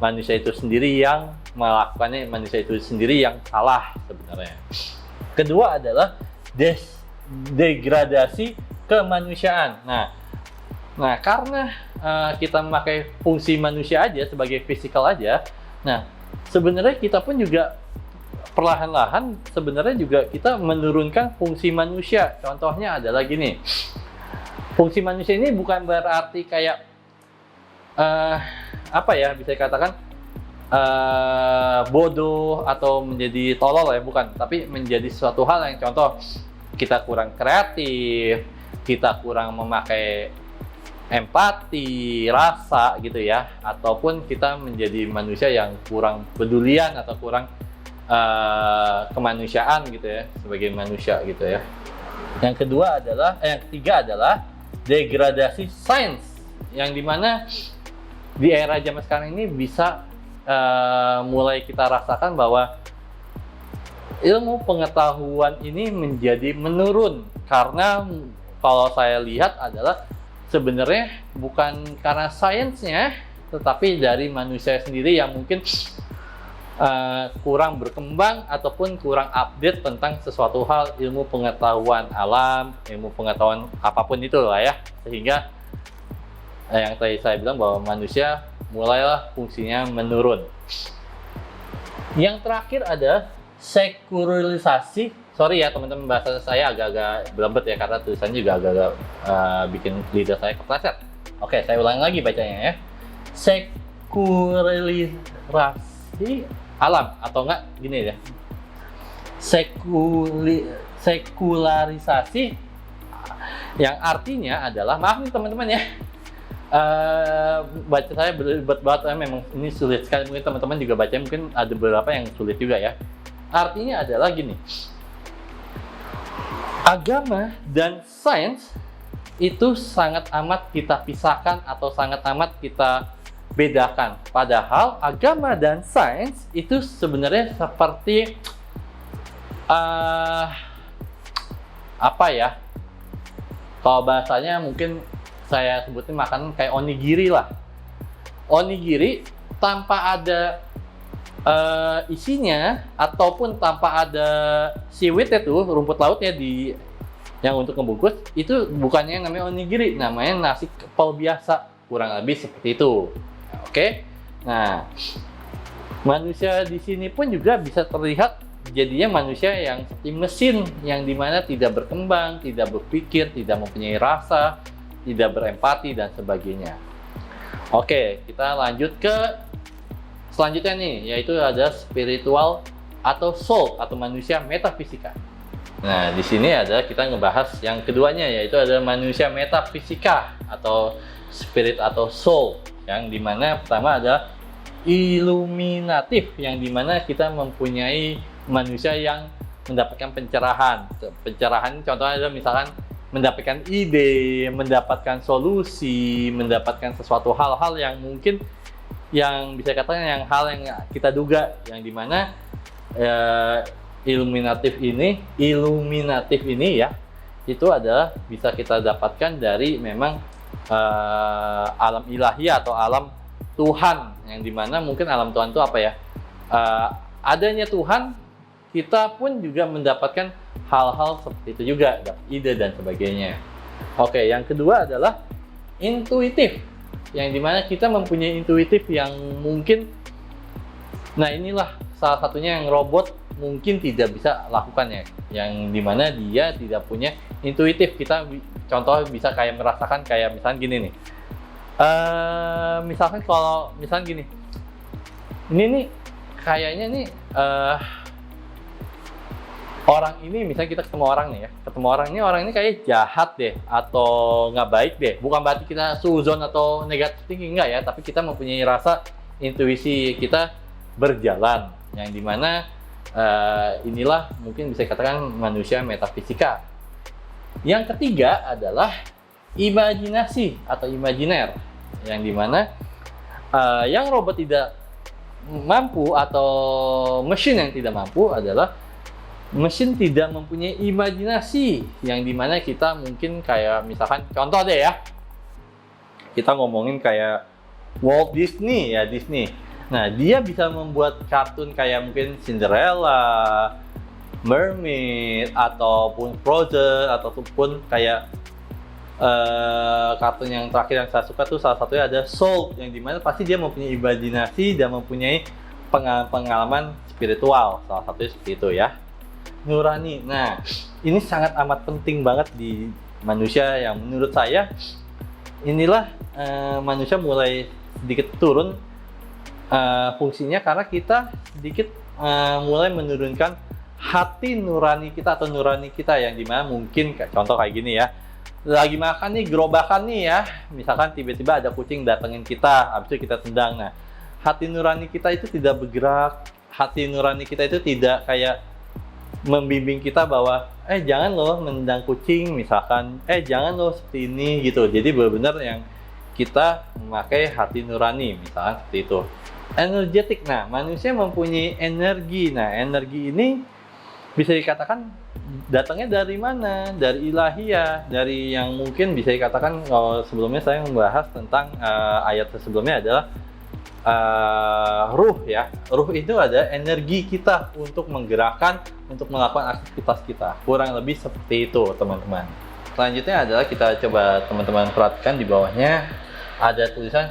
manusia itu sendiri yang melakukannya, manusia itu sendiri yang salah sebenarnya. Kedua adalah degradasi kemanusiaan. Nah, karena kita memakai fungsi manusia aja sebagai fisikal aja, nah sebenarnya kita pun juga perlahan-lahan sebenarnya juga kita menurunkan fungsi manusia. Contohnya adalah gini, fungsi manusia ini bukan berarti kayak bisa dikatakan bodoh atau menjadi tolol ya, bukan, tapi menjadi suatu hal yang contoh kita kurang kreatif, kita kurang memakai empati, rasa gitu ya, ataupun kita menjadi manusia yang kurang pedulian atau kurang kemanusiaan gitu ya, sebagai manusia gitu ya. Yang ketiga adalah degradasi sains, yang dimana di era zaman sekarang ini bisa mulai kita rasakan bahwa ilmu pengetahuan ini menjadi menurun, karena kalau saya lihat adalah sebenarnya bukan karena sainsnya, tetapi dari manusia sendiri yang mungkin kurang berkembang ataupun kurang update tentang sesuatu hal, ilmu pengetahuan alam, ilmu pengetahuan apapun itu lah ya, sehingga yang tadi saya bilang bahwa manusia mulailah fungsinya menurun. Yang terakhir ada sekularisasi. Sorry ya teman-teman, bahasa saya agak-agak belembet ya karena tulisannya juga agak-agak bikin lidah saya kepleset. Oke, saya ulangi lagi bacanya ya. Sekularisasi alam, atau enggak gini ya. Sekularisasi yang artinya adalah, maaf nih teman-teman ya, baca saya berlibat banget, memang ini sulit sekali, mungkin teman-teman juga baca mungkin ada beberapa yang sulit juga ya. Artinya adalah gini, agama dan sains itu sangat amat kita pisahkan atau sangat amat kita bedakan. Padahal agama dan sains itu sebenarnya seperti kalau bahasanya mungkin saya sebutin makanan kayak onigiri lah. Onigiri tanpa ada isinya ataupun tanpa ada seaweed itu, rumput lautnya di Yang untuk ngebungkus itu bukannya yang namanya onigiri, namanya nasi kepal biasa, kurang lebih seperti itu. Oke. Nah, manusia di sini pun juga bisa terlihat jadinya manusia yang seperti mesin, yang dimana tidak berkembang, tidak berpikir, tidak mempunyai rasa, tidak berempati dan sebagainya. Oke, kita lanjut ke selanjutnya nih, yaitu ada spiritual atau soul atau manusia metafisika. Nah, di sini ada kita ngebahas yang keduanya, yaitu ada manusia metafisika atau spirit atau soul, yang dimana pertama ada iluminatif, yang dimana kita mempunyai manusia yang mendapatkan pencerahan. Pencerahan contohnya adalah misalkan mendapatkan ide, mendapatkan solusi, mendapatkan sesuatu hal-hal yang mungkin yang bisa katakan yang hal yang kita duga, yang dimana iluminatif ini ya, itu adalah bisa kita dapatkan dari memang alam ilahi atau alam Tuhan, yang dimana mungkin alam Tuhan itu apa ya, adanya Tuhan, kita pun juga mendapatkan hal-hal seperti itu juga, ide dan sebagainya. Oke, yang kedua adalah intuitif, yang dimana kita mempunyai intuitif yang mungkin, nah inilah salah satunya yang robot mungkin tidak bisa lakukan ya, yang dimana dia tidak punya intuitif. Kita contoh bisa kayak merasakan kayak misalnya gini nih, misalkan kalau misalnya gini, ini nih kayaknya nih orang ini, misalnya kita ketemu orang nih ya, orang ini kayak jahat deh atau nggak baik deh. Bukan berarti kita suzon atau negatif thinking, enggak ya, tapi kita mempunyai rasa intuisi kita berjalan, yang dimana inilah mungkin bisa dikatakan manusia metafisika. Yang ketiga adalah imajinasi atau imajiner, yang dimana yang robot tidak mampu atau mesin yang tidak mampu adalah mesin tidak mempunyai imajinasi, yang dimana kita mungkin kayak misalkan contoh deh ya, kita ngomongin kayak Walt Disney ya, Disney. Nah, dia bisa membuat kartun kayak mungkin Cinderella, Mermaid, ataupun Frozen, ataupun kayak kartun yang terakhir yang saya suka tuh salah satunya ada Soul, yang dimana pasti dia mempunyai imajinasi dan mempunyai pengalaman spiritual, salah satunya seperti itu ya. Nurani. Nah, ini sangat amat penting banget di manusia, yang menurut saya inilah manusia mulai sedikit turun fungsinya karena kita sedikit mulai menurunkan hati nurani kita atau nurani kita, yang dimana mungkin contoh kayak gini ya, lagi makan nih, gerobakan nih ya, misalkan tiba-tiba ada kucing datengin kita, habis itu kita tendang. Nah, hati nurani kita itu tidak bergerak, hati nurani kita itu tidak kayak membimbing kita bahwa jangan loh menendang kucing misalkan, jangan loh seperti ini gitu. Jadi benar-benar yang kita memakai hati nurani misalkan seperti itu. Energetik. Nah, manusia mempunyai energi. Nah, energi ini bisa dikatakan datangnya dari mana? Dari ilahiyah, dari yang mungkin bisa dikatakan, kalau sebelumnya saya membahas tentang ayat sebelumnya adalah ruh ya. Ruh itu ada energi kita untuk menggerakkan, untuk melakukan aktivitas kita. Kurang lebih seperti itu, teman-teman. Selanjutnya adalah kita coba teman-teman perhatikan di bawahnya ada tulisan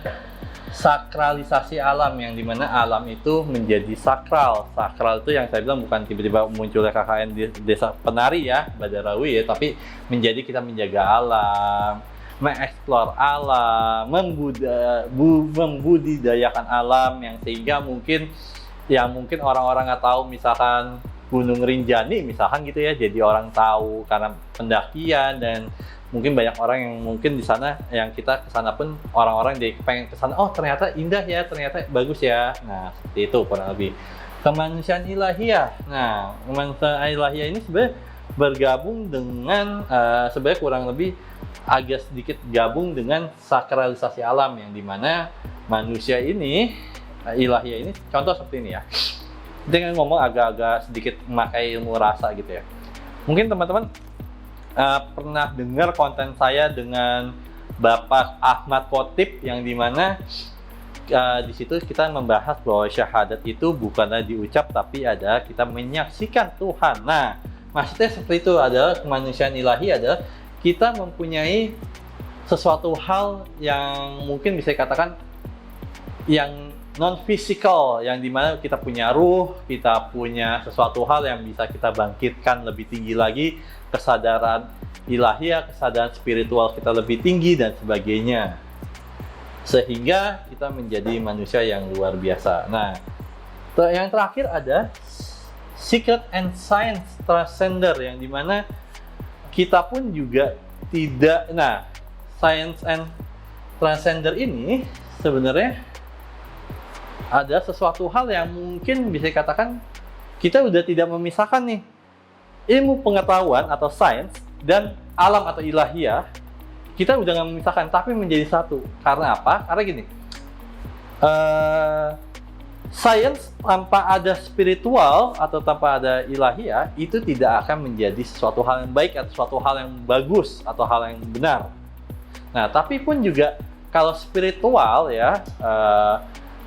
sakralisasi alam, yang dimana alam itu menjadi sakral. Sakral itu yang saya bilang bukan tiba-tiba munculnya KKN di desa penari ya, Badarawi ya, tapi menjadi kita menjaga alam, mengeksplor alam, membudidayakan alam, yang sehingga mungkin orang-orang nggak tahu, misalkan Gunung Rinjani misalkan gitu ya, jadi orang tahu karena pendakian, dan mungkin banyak orang yang mungkin di sana, yang kita ke sana pun orang-orang dia pengen ke sana, oh ternyata indah ya, ternyata bagus ya. Nah, seperti itu kurang lebih. Kemanusiaan ilahiyah. Nah, kemanusiaan ilahiyah ini sebenarnya bergabung dengan sebenarnya kurang lebih agak sedikit gabung dengan sakralisasi alam, yang dimana manusia ini, ilahiyah ini, contoh seperti ini ya. Kita ngomong agak-agak sedikit memakai ilmu rasa gitu ya. Mungkin teman-teman pernah dengar konten saya dengan Bapak Ahmad Khotib, yang dimana di situ kita membahas bahwa syahadat itu bukanlah diucap, tapi ada kita menyaksikan Tuhan. Nah, maksudnya seperti itu, adalah kemanusiaan ilahi adalah kita mempunyai sesuatu hal yang mungkin bisa dikatakan yang non fisikal, yang dimana kita punya ruh, kita punya sesuatu hal yang bisa kita bangkitkan lebih tinggi lagi, kesadaran ilahiyah, kesadaran spiritual kita lebih tinggi dan sebagainya, sehingga kita menjadi manusia yang luar biasa. Nah, yang terakhir ada Secret and Science Transcender, yang dimana kita pun juga tidak. Nah, Science and Transcender ini sebenarnya ada sesuatu hal yang mungkin bisa dikatakan kita udah tidak memisahkan nih ilmu pengetahuan atau sains dan alam atau ilahiyah. Kita udah nggak memisahkan, tapi menjadi satu. Karena apa? Karena gini, sains tanpa ada spiritual atau tanpa ada ilahiyah itu tidak akan menjadi sesuatu hal yang baik atau sesuatu hal yang bagus atau hal yang benar. Nah, tapi pun juga kalau spiritual ya,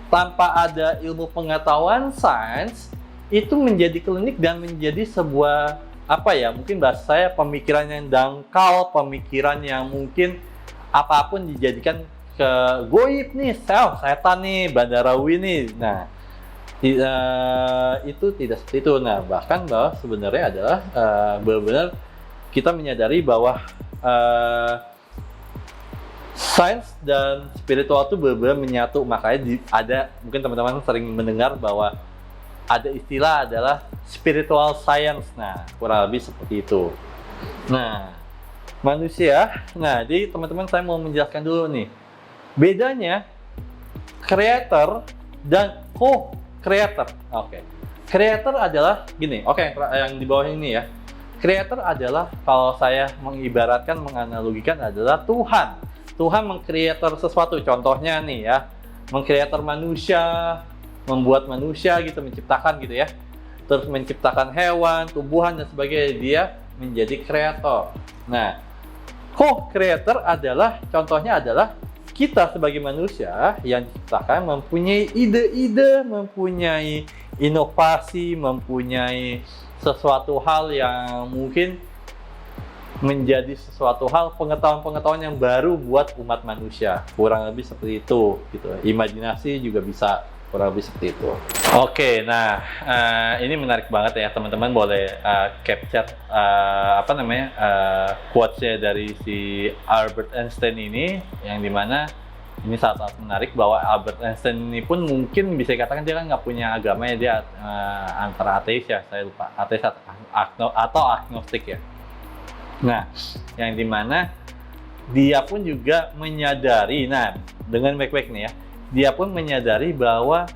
tanpa ada ilmu pengetahuan sains itu menjadi klinik dan menjadi sebuah apa ya, mungkin bahasa saya pemikiran yang dangkal, pemikiran yang mungkin apapun dijadikan ke goib nih, setan nih, bandarawi nih. Nah, itu tidak seperti itu. Nah, bahkan bahwa sebenarnya adalah benar-benar kita menyadari bahwa sains dan spiritual itu benar-benar menyatu. Makanya ada, mungkin teman-teman sering mendengar bahwa ada istilah adalah spiritual science. Nah, kurang lebih seperti itu. Nah, manusia, nah jadi teman-teman saya mau menjelaskan dulu nih bedanya creator dan co-creator. Oke. Creator adalah gini, yang di bawah ini ya. Creator adalah, kalau saya mengibaratkan, menganalogikan, adalah Tuhan. Tuhan mengcreator sesuatu, contohnya nih ya, mengcreator manusia, membuat manusia gitu, menciptakan gitu ya, terus menciptakan hewan, tumbuhan dan sebagainya, dia menjadi kreator. Nah, co-creator adalah, contohnya adalah kita sebagai manusia yang diciptakan mempunyai ide-ide, mempunyai inovasi, mempunyai sesuatu hal yang mungkin menjadi sesuatu hal, pengetahuan-pengetahuan yang baru buat umat manusia. Kurang lebih seperti itu gitu. Imajinasi juga bisa kurang lebih seperti itu. Oke, nah ini menarik banget ya, teman-teman boleh capture quotes-nya dari si Albert Einstein ini, yang dimana ini sangat menarik bahwa Albert Einstein ini pun mungkin bisa dikatakan dia kan nggak punya agama ya, dia antara ateis ya, saya lupa, ateis atau agnostik ya. Nah, yang dimana dia pun juga menyadari, nah dengan baik-baik nih ya, dia pun menyadari bahwa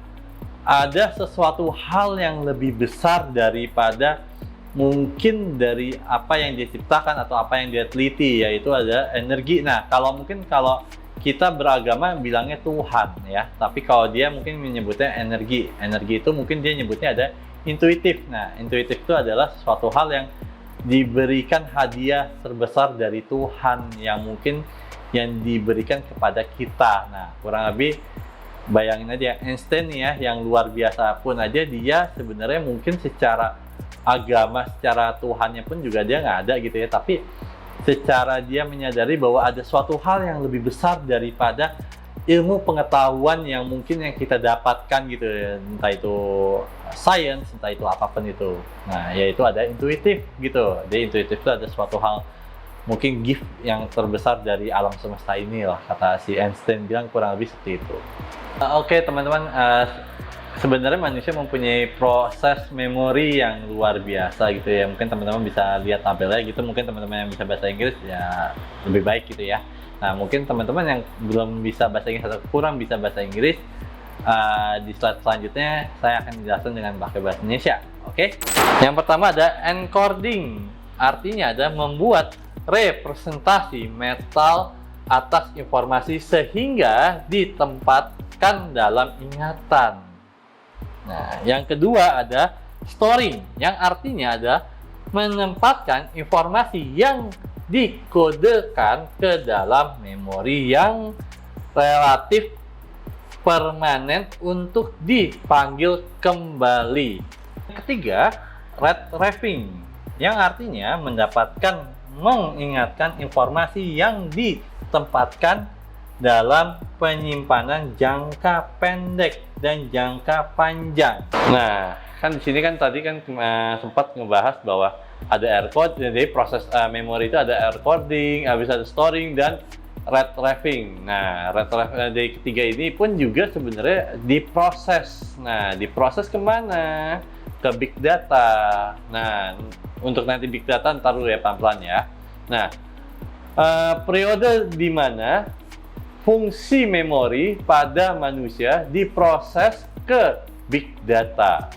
ada sesuatu hal yang lebih besar daripada mungkin dari apa yang dia ciptakan atau apa yang dia teliti, yaitu ada energi. Nah, kalau kita beragama bilangnya Tuhan ya, tapi kalau dia mungkin menyebutnya energi. Energi itu mungkin dia nyebutnya ada intuitif. Nah, intuitif itu adalah suatu hal yang diberikan hadiah terbesar dari Tuhan, yang mungkin yang diberikan kepada kita. Nah, kurang lebih bayangin aja Einstein ya, yang luar biasa pun aja, dia sebenarnya mungkin secara agama, secara Tuhannya pun juga dia nggak ada gitu ya, tapi secara dia menyadari bahwa ada suatu hal yang lebih besar daripada ilmu pengetahuan yang mungkin yang kita dapatkan gitu ya, entah itu science, entah itu apapun itu. Nah, yaitu ada intuitif gitu. Jadi intuitif itu ada suatu hal mungkin gift yang terbesar dari alam semesta ini lah, kata si Einstein bilang, kurang lebih seperti itu. Oke, teman-teman, sebenarnya manusia mempunyai proses memori yang luar biasa gitu ya. Mungkin teman-teman bisa lihat tabelnya gitu, mungkin teman-teman yang bisa bahasa Inggris ya lebih baik gitu ya. Nah, mungkin teman-teman yang belum bisa bahasa Inggris atau kurang bisa bahasa Inggris, di slide selanjutnya saya akan menjelaskan dengan pakai bahasa Indonesia. Oke? Yang pertama ada encoding, artinya ada membuat representasi mental atas informasi sehingga ditempatkan dalam ingatan. Nah, yang kedua ada storing, yang artinya ada menempatkan informasi yang dikodekan ke dalam memori yang relatif permanen untuk dipanggil kembali. Ketiga, retrieving, yang artinya mengingatkan informasi yang ditempatkan dalam penyimpanan jangka pendek dan jangka panjang. Nah, kan di sini kan tadi kan sempat ngebahas bahwa ada encode, jadi proses memori itu ada encoding, habis ada storing dan retrieving. Nah, dari ketiga ini pun juga sebenarnya diproses. Nah, diproses kemana? Ke big data. Nah, untuk nanti big data ntar dulu ya pelan-pelan ya. Nah, periode di mana fungsi memori pada manusia diproses ke big data.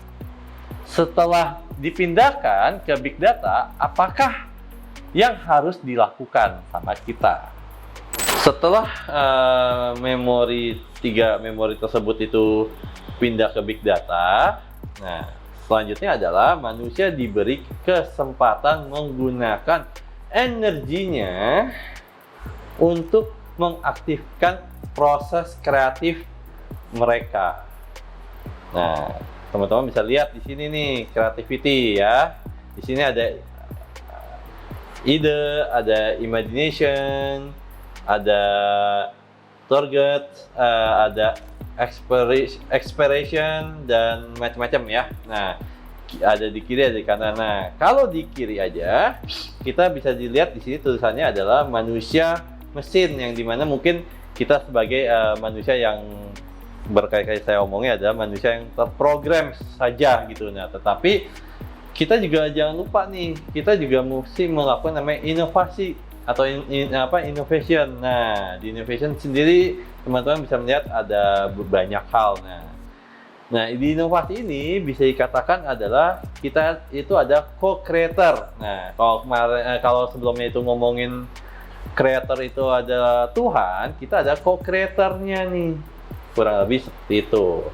Setelah dipindahkan ke big data, apakah yang harus dilakukan sama kita? Setelah tiga memori tersebut itu pindah ke big data, nah selanjutnya adalah manusia diberi kesempatan menggunakan energinya untuk mengaktifkan proses kreatif mereka. Nah, teman-teman bisa lihat di sini nih creativity ya. Di sini ada ide, ada imagination, ada target, ada expiration dan macam-macam ya. Nah, ada di kiri, ada di kanan. Nah, kalau di kiri aja kita bisa dilihat di sini tulisannya adalah manusia mesin, yang dimana mungkin kita sebagai manusia yang berkali-kali saya omongnya adalah manusia yang terprogram saja gitu. Nah, tetapi kita juga jangan lupa nih, kita juga mesti melakukan namanya inovasi atau innovation. Nah, di innovation sendiri teman-teman bisa melihat ada banyak hal. Nah, di inovasi ini bisa dikatakan adalah kita itu ada co-creator. Nah, kalau sebelumnya itu ngomongin creator itu adalah Tuhan, kita ada co-creatornya nih. Kurang lebih seperti itu.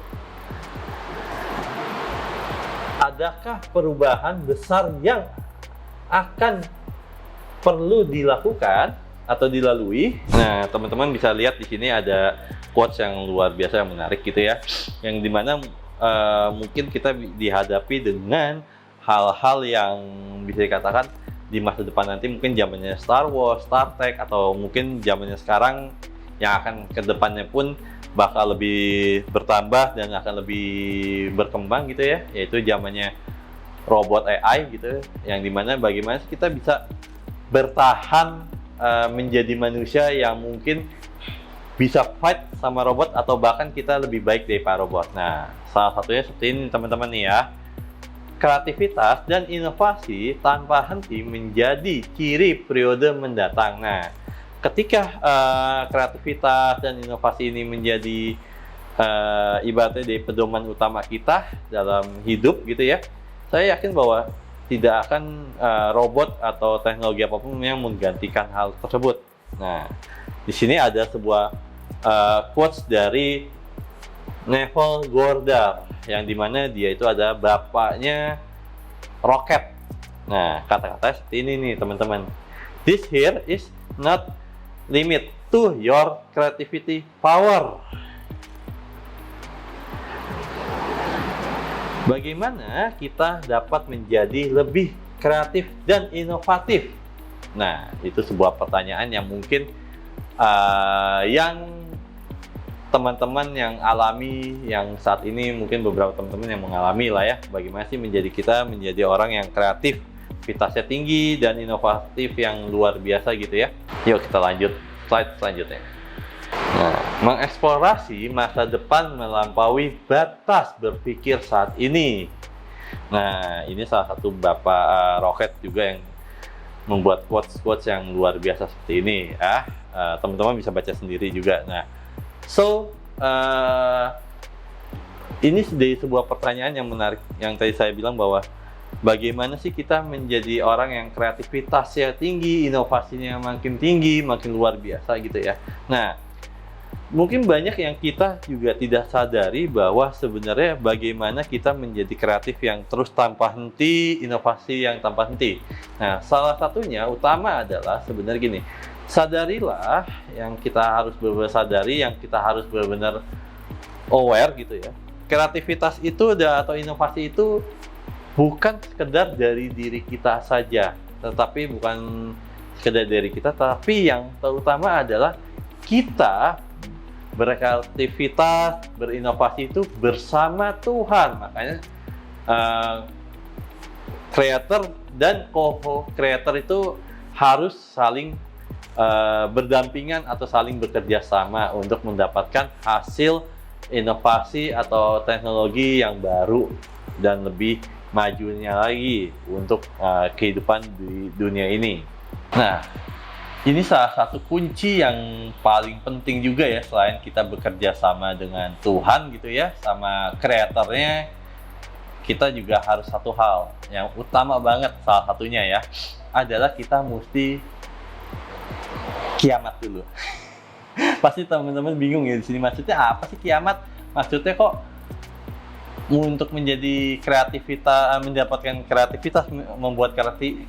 Adakah perubahan besar yang akan perlu dilakukan atau dilalui? Nah, teman-teman bisa lihat di sini ada quotes yang luar biasa yang menarik gitu ya. Yang dimana mungkin kita dihadapi dengan hal-hal yang bisa dikatakan di masa depan nanti, mungkin zamannya Star Wars, Star Trek, atau mungkin zamannya sekarang yang akan ke depannya pun bakal lebih bertambah dan akan lebih berkembang gitu ya, yaitu zamannya robot AI gitu, yang dimana bagaimana kita bisa bertahan menjadi manusia yang mungkin bisa fight sama robot atau bahkan kita lebih baik dari para robot. Nah, salah satunya seperti ini teman-teman nih ya. Kreativitas dan inovasi tanpa henti menjadi ciri periode mendatang. Nah, ketika kreativitas dan inovasi ini menjadi ibaratnya dari pedoman utama kita dalam hidup gitu ya, saya yakin bahwa tidak akan robot atau teknologi apapun yang menggantikan hal tersebut. Nah, di sini ada sebuah quotes dari Neville Goddard, yang dimana dia itu ada bapaknya roket. Nah, kata-kata seperti ini nih teman-teman. This here is not limit to your creativity power. Bagaimana kita dapat menjadi lebih kreatif dan inovatif? Nah, itu sebuah pertanyaan yang mungkin yang teman-teman yang alami, yang saat ini mungkin beberapa teman-teman yang mengalami lah ya, bagaimana sih kita menjadi orang yang kreatif, kreativitasnya tinggi dan inovatif yang luar biasa gitu ya. Yuk kita lanjut slide selanjutnya. Nah, mengeksplorasi masa depan melampaui batas berpikir saat ini. Nah, ini salah satu Bapak Rocket juga yang membuat quotes-quotes yang luar biasa seperti ini ya. Teman-teman bisa baca sendiri juga. Nah, ini dari sebuah pertanyaan yang menarik yang tadi saya bilang, bahwa bagaimana sih kita menjadi orang yang kreativitasnya tinggi, inovasinya makin tinggi, makin luar biasa gitu ya. Nah, mungkin banyak yang kita juga tidak sadari bahwa sebenarnya bagaimana kita menjadi kreatif yang terus tanpa henti, inovasi yang tanpa henti. Nah, salah satunya utama adalah sebenarnya gini, sadarilah yang kita harus benar-benar sadari, yang kita harus benar-benar aware gitu ya. Kreativitas itu atau inovasi itu bukan sekedar dari diri kita saja, tetapi bukan sekedar dari kita, tapi yang terutama adalah kita berkreativitas, berinovasi itu bersama Tuhan. Makanya creator dan co-creator itu harus saling berdampingan atau saling bekerja sama untuk mendapatkan hasil inovasi atau teknologi yang baru dan lebih majunya lagi untuk kehidupan di dunia ini. Nah, ini salah satu kunci yang paling penting juga ya, selain kita bekerja sama dengan Tuhan gitu ya, sama kreatornya, kita juga harus satu hal yang utama banget, salah satunya ya, adalah kita mesti kiamat dulu. Pasti teman-teman bingung ya di sini, maksudnya apa sih kiamat? Maksudnya kok untuk menjadi kreativitas, mendapatkan kreativitas, membuat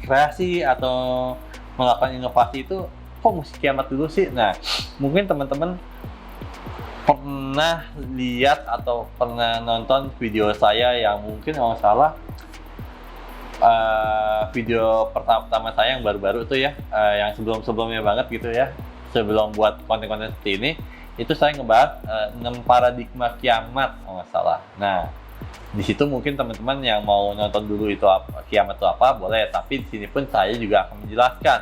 kreasi atau melakukan inovasi itu kok mesti kiamat dulu sih? Nah, mungkin teman-teman pernah lihat atau pernah nonton video saya yang mungkin kalau salah video pertama saya yang baru-baru itu ya, yang sebelum-sebelumnya banget gitu ya, sebelum buat konten-konten seperti ini, itu saya ngebahas 6 paradigma kiamat kalau nggak salah. Nah, di situ mungkin teman-teman yang mau nonton dulu itu apa, kiamat itu apa, boleh. Tapi di sini pun saya juga akan menjelaskan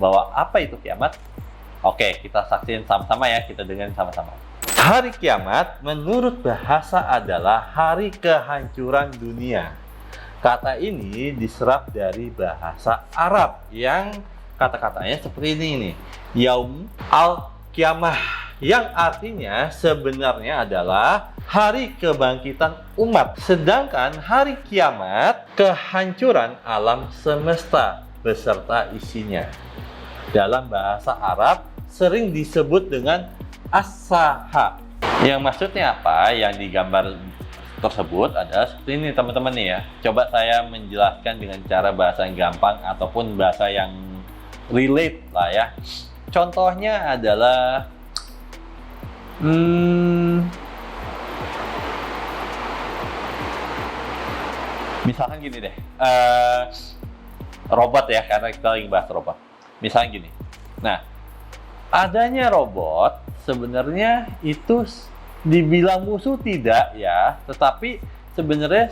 bahwa apa itu kiamat. Oke, kita saksikan sama-sama ya, kita dengerin sama-sama. Hari kiamat menurut bahasa adalah hari kehancuran dunia. Kata ini diserap dari bahasa Arab yang kata-katanya seperti ini nih, Yaum al-Qiyamah, yang artinya sebenarnya adalah hari kebangkitan umat. Sedangkan hari kiamat, kehancuran alam semesta beserta isinya. Dalam bahasa Arab sering disebut dengan as-saha. Yang maksudnya apa? Yang digambar tersebut adalah seperti ini teman-teman nih ya. Coba saya menjelaskan dengan cara bahasa yang gampang ataupun bahasa yang relate lah ya. Contohnya adalah misalkan gini deh, robot ya, karena kita lagi bahas robot. Misalnya gini, nah adanya robot sebenarnya itu dibilang musuh tidak ya, tetapi sebenarnya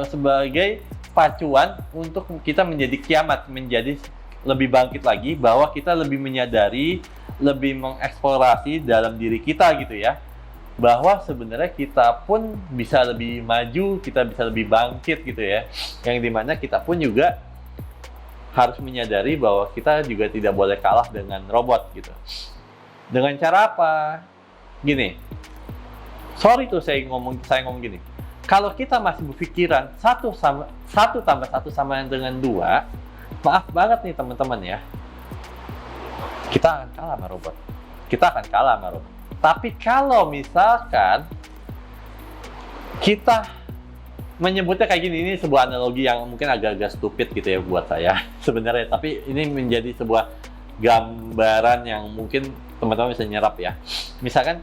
sebagai pacuan untuk kita menjadi kiamat, menjadi lebih bangkit lagi, bahwa kita lebih menyadari, lebih mengeksplorasi dalam diri kita gitu ya, bahwa sebenarnya kita pun bisa lebih maju, kita bisa lebih bangkit gitu ya, yang dimana kita pun juga harus menyadari bahwa kita juga tidak boleh kalah dengan robot gitu. Dengan cara apa? Gini, sorry tuh saya ngomong gini, kalau kita masih berpikiran satu tambah satu sama dengan 2, maaf banget nih teman-teman ya, kita akan kalah sama robot. Tapi kalau misalkan kita menyebutnya kayak gini, ini sebuah analogi yang mungkin agak-agak stupid gitu ya buat saya sebenarnya, tapi ini menjadi sebuah gambaran yang mungkin teman-teman bisa nyerap ya. Misalkan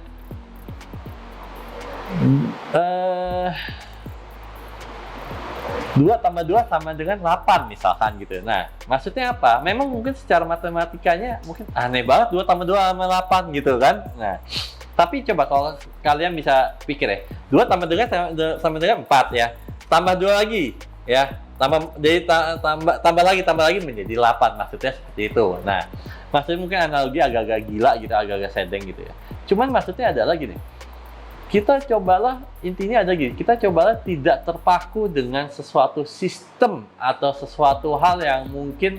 2 tambah 2 sama dengan 8 misalkan gitu. Nah, maksudnya apa? Memang mungkin secara matematikanya mungkin aneh banget 2 tambah 2 sama 8 gitu kan. Nah, tapi coba kalau kalian bisa pikir ya, 2 tambah 2 sama dengan 4 ya. Tambah 2 lagi ya. Tambah lagi menjadi 8, maksudnya seperti itu. Nah, maksudnya mungkin analogi agak-agak gila gitu, agak-agak sedeng gitu ya. Cuman maksudnya adalah gini, kita cobalah, intinya ada gini, kita cobalah tidak terpaku dengan sesuatu sistem atau sesuatu hal yang mungkin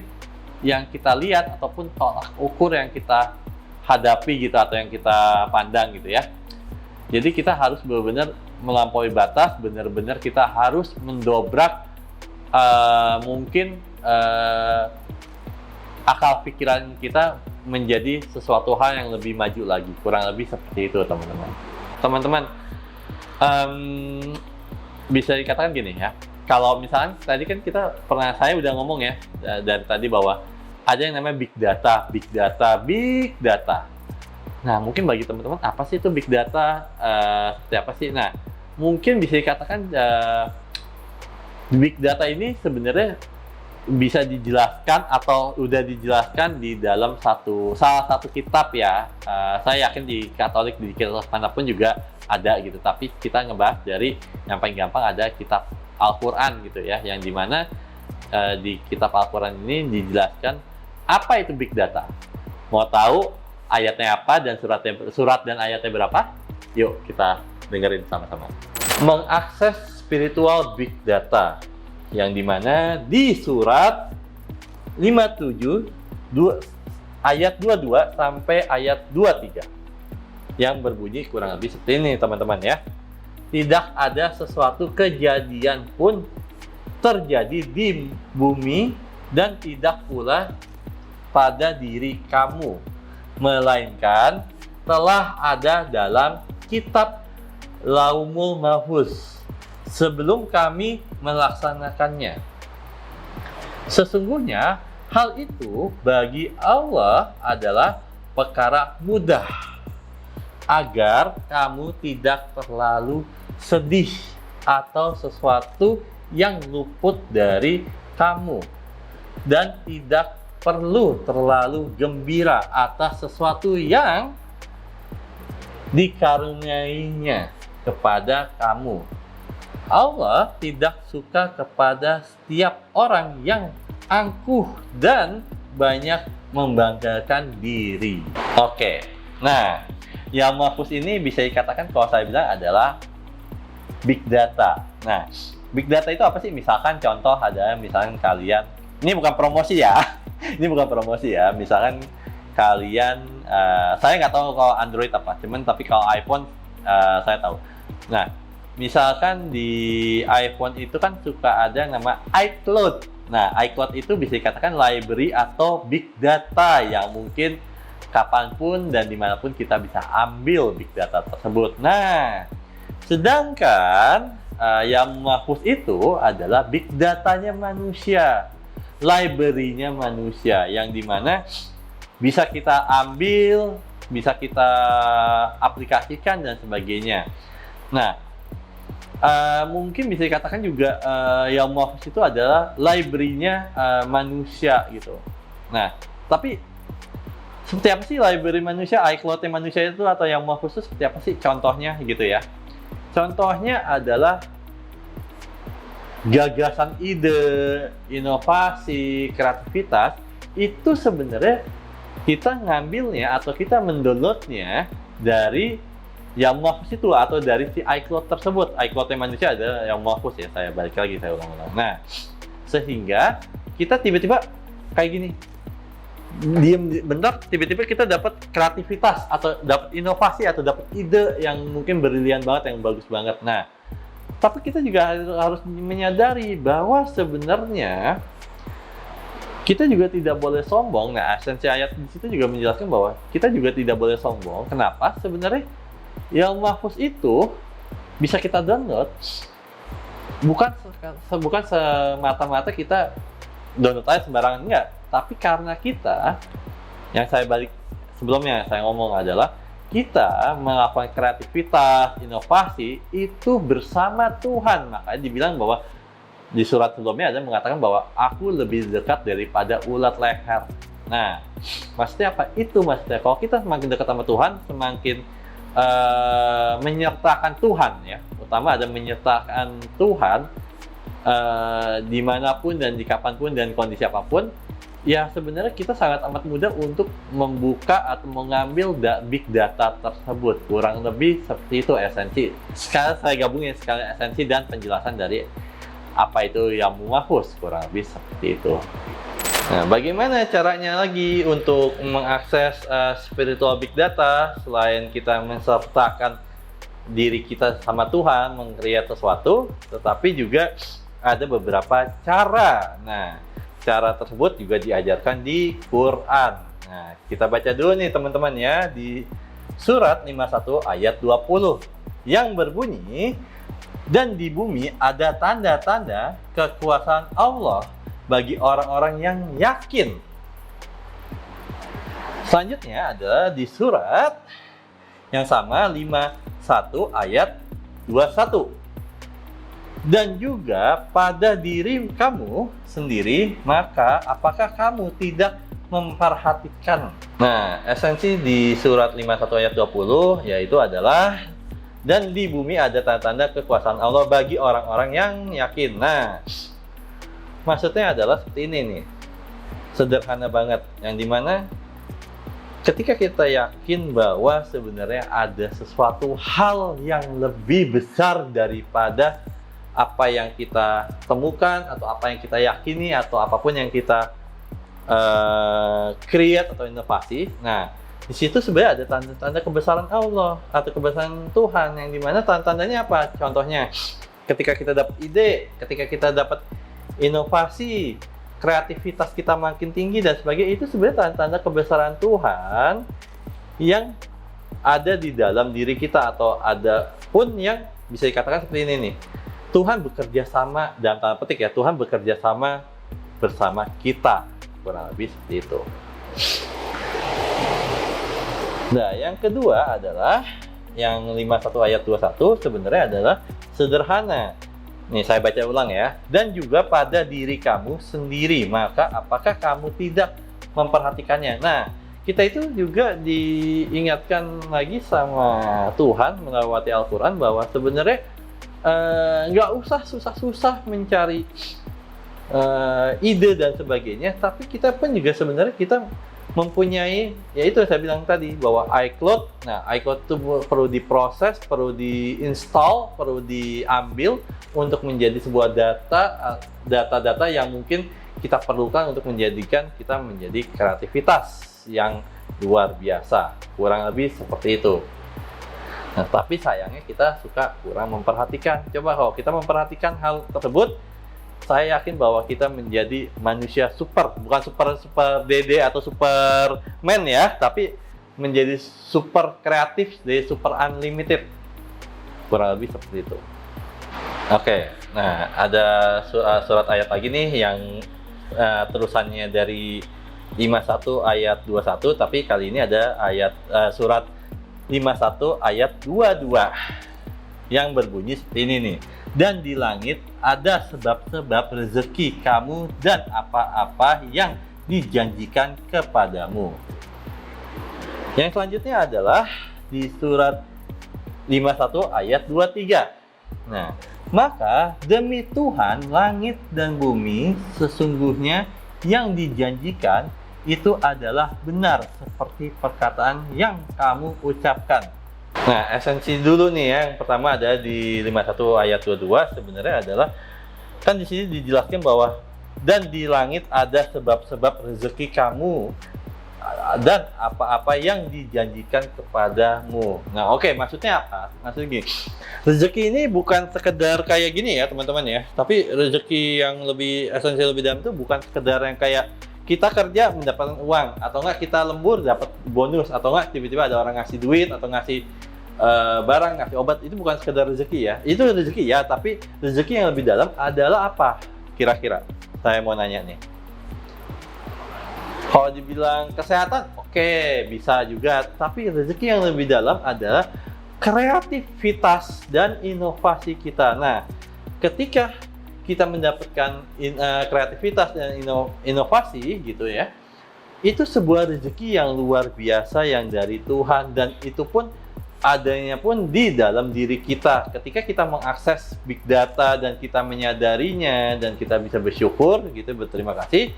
yang kita lihat ataupun tolak ukur yang kita hadapi gitu, atau yang kita pandang gitu ya. Jadi kita harus benar-benar melampaui batas, benar-benar kita harus mendobrak mungkin akal pikiran kita menjadi sesuatu hal yang lebih maju lagi. Kurang lebih seperti itu teman-teman. Teman-teman, bisa dikatakan gini ya, kalau misalnya tadi kan saya udah ngomong ya dari tadi bahwa ada yang namanya big data. Nah, mungkin bagi teman-teman apa sih itu big data, seperti apa sih? Nah, mungkin bisa dikatakan Big data ini sebenarnya bisa dijelaskan atau udah dijelaskan di dalam salah satu kitab ya. Saya yakin di Katolik, di kitab manapun juga ada gitu. Tapi kita ngebahas dari yang paling gampang, ada kitab Al-Quran gitu ya, yang dimana di kitab Al-Quran ini dijelaskan apa itu big data. Mau tahu ayatnya apa dan surat dan ayatnya berapa? Yuk kita dengerin sama-sama. Mengakses spiritual big data, yang dimana di surat 57 ayat 22 sampai ayat 23 yang berbunyi kurang lebih seperti ini teman-teman ya. Tidak ada sesuatu kejadian pun terjadi di bumi dan tidak pula pada diri kamu, melainkan telah ada dalam kitab Laumul Mahfuz sebelum kami melaksanakannya. Sesungguhnya hal itu bagi Allah adalah perkara mudah, agar kamu tidak terlalu sedih atau sesuatu yang luput dari kamu, dan tidak perlu terlalu gembira atas sesuatu yang dikaruniainya kepada kamu. Allah tidak suka kepada setiap orang yang angkuh dan banyak membanggakan diri. Oke, nah yang Mahfuz ini bisa dikatakan kalau saya bilang adalah big data. Nah, big data itu apa sih? Misalkan contoh ada, misalkan kalian, ini bukan promosi ya, ini bukan promosi ya. Misalkan kalian, saya nggak tahu kalau Android apa, tapi kalau iPhone saya tahu. Nah, misalkan di iPhone itu kan suka ada yang nama iCloud. Nah, iCloud itu bisa dikatakan library atau big data yang mungkin kapanpun dan dimanapun kita bisa ambil big data tersebut. Nah, sedangkan yang Mahfuz itu adalah big datanya manusia, library-nya manusia, yang dimana bisa kita ambil, bisa kita aplikasikan dan sebagainya. Nah, mungkin bisa dikatakan juga yang Mahfuz itu adalah library-nya manusia gitu. Nah, tapi seperti apa sih library manusia, iCloud-nya manusia itu, atau yang Mahfuz itu seperti apa sih contohnya gitu ya? Contohnya adalah gagasan, ide, inovasi, kreativitas itu sebenarnya kita ngambilnya atau kita mendownloadnya dari yang Mahfuz itu atau dari si iCloud tersebut. iCloud-nya manusia ada yang Mahfuz ya, saya balik lagi, saya ulang-ulang. Nah, sehingga kita tiba-tiba kayak gini, bentar, tiba-tiba kita dapat kreativitas atau dapat inovasi atau dapat ide yang mungkin brilian banget, yang bagus banget. Nah, tapi kita juga harus menyadari bahwa sebenarnya kita juga tidak boleh sombong. Nah, esensi ayat di situ juga menjelaskan bahwa kita juga tidak boleh sombong. Kenapa? Sebenarnya yang Mahfuz itu bisa kita download, bukan semata-mata kita download aja sembarangan, enggak. Tapi karena kita, yang saya balik sebelumnya saya ngomong adalah kita melakukan kreativitas, inovasi itu bersama Tuhan. Makanya dibilang bahwa di surat sebelumnya ada mengatakan bahwa aku lebih dekat daripada ulat leher. Nah, maksudnya apa? Itu maksudnya kalau kita semakin dekat sama Tuhan, semakin menyertakan Tuhan ya. Utama ada menyertakan Tuhan dimanapun dan di kapanpun dan kondisi apapun. Ya sebenarnya kita sangat amat mudah untuk membuka atau mengambil big data tersebut. Kurang lebih seperti itu esensi. Sekarang saya gabungin sekalian esensi dan penjelasan dari apa itu yang Mahfuz, kurang lebih seperti itu. Nah, bagaimana caranya lagi untuk mengakses spiritual big data selain kita mensertakan diri kita sama Tuhan, meng-create sesuatu, tetapi juga ada beberapa cara. Nah, cara tersebut juga diajarkan di Quran. Nah, kita baca dulu nih teman-teman ya, di surat 51 ayat 20 yang berbunyi, dan di bumi ada tanda-tanda kekuasaan Allah bagi orang-orang yang yakin. Selanjutnya adalah di surat yang sama 51 ayat 21. dan juga pada diri kamu sendiri, maka apakah kamu tidak memperhatikan? Nah, esensi di surat 51 ayat 20 yaitu adalah, dan di bumi ada tanda-tanda kekuasaan Allah bagi orang-orang yang yakin. Nah, maksudnya adalah seperti ini nih, sederhana banget, yang dimana ketika kita yakin bahwa sebenarnya ada sesuatu hal yang lebih besar daripada apa yang kita temukan, atau apa yang kita yakini, atau apapun yang kita create atau inovasi. Nah, di situ sebenarnya ada tanda-tanda kebesaran Allah atau kebesaran Tuhan, yang dimana tanda-tandanya apa? Contohnya, ketika kita dapat ide, ketika kita dapat inovasi, kreativitas kita makin tinggi dan sebagainya, itu sebenarnya tanda-tanda kebesaran Tuhan yang ada di dalam diri kita, atau ada pun yang bisa dikatakan seperti ini nih, Tuhan bekerja sama, dalam tanda petik ya, Tuhan bekerja sama bersama kita, kurang lebih seperti itu. Nah, yang kedua adalah yang 51 ayat 21 sebenarnya adalah sederhana. Nih, saya baca ulang ya. Dan juga pada diri kamu sendiri, maka apakah kamu tidak memperhatikannya? Nah, kita itu juga diingatkan lagi sama Tuhan melalui Al-Quran bahwa sebenarnya nggak usah susah-susah mencari ide dan sebagainya, tapi kita pun juga sebenarnya kita mempunyai, yaitu yang saya bilang tadi, bahwa iCloud. Nah, iCloud itu perlu diproses, perlu diinstal, perlu diambil untuk menjadi sebuah data-data yang mungkin kita perlukan untuk menjadikan kita menjadi kreativitas yang luar biasa. Kurang lebih seperti itu. Nah, tapi sayangnya kita suka kurang memperhatikan. Coba kalau kita memperhatikan hal tersebut, saya yakin bahwa kita menjadi manusia super, bukan super dede atau superman ya, tapi menjadi super kreatif, jadi super unlimited. Kurang lebih seperti itu. Oke, nah ada surat ayat lagi nih yang terusannya dari 51 ayat 21, tapi kali ini ada ayat surat 51 ayat 22 yang berbunyi seperti ini nih. Dan di langit ada sebab-sebab rezeki kamu dan apa-apa yang dijanjikan kepadamu. Yang selanjutnya adalah di surat 51 ayat 23. Nah, maka demi Tuhan langit dan bumi sesungguhnya yang dijanjikan itu adalah benar seperti perkataan yang kamu ucapkan. Nah, esensi dulu nih ya. Yang pertama ada di 51 ayat 22 sebenarnya adalah, kan di sini dijelaskan bahwa dan di langit ada sebab-sebab rezeki kamu dan apa-apa yang dijanjikan kepadamu. Nah, oke, maksudnya apa? Maksudnya gini, rezeki ini bukan sekedar kayak gini ya teman-teman ya, tapi rezeki yang lebih esensial, lebih dalam itu bukan sekedar yang kayak kita kerja mendapatkan uang, atau enggak kita lembur dapat bonus, atau enggak tiba-tiba ada orang ngasih duit atau ngasih barang, ngasih obat. Itu bukan sekedar rezeki ya. Itu rezeki ya, tapi rezeki yang lebih dalam adalah apa? Kira-kira saya mau nanya nih. Kalau dibilang kesehatan, oke, bisa juga. Tapi rezeki yang lebih dalam adalah kreativitas dan inovasi kita. Nah, ketika kita mendapatkan kreativitas dan inovasi gitu ya, itu sebuah rezeki yang luar biasa yang dari Tuhan, dan itu pun adanya pun di dalam diri kita. Ketika kita mengakses big data dan kita menyadarinya dan kita bisa bersyukur gitu, berterima kasih,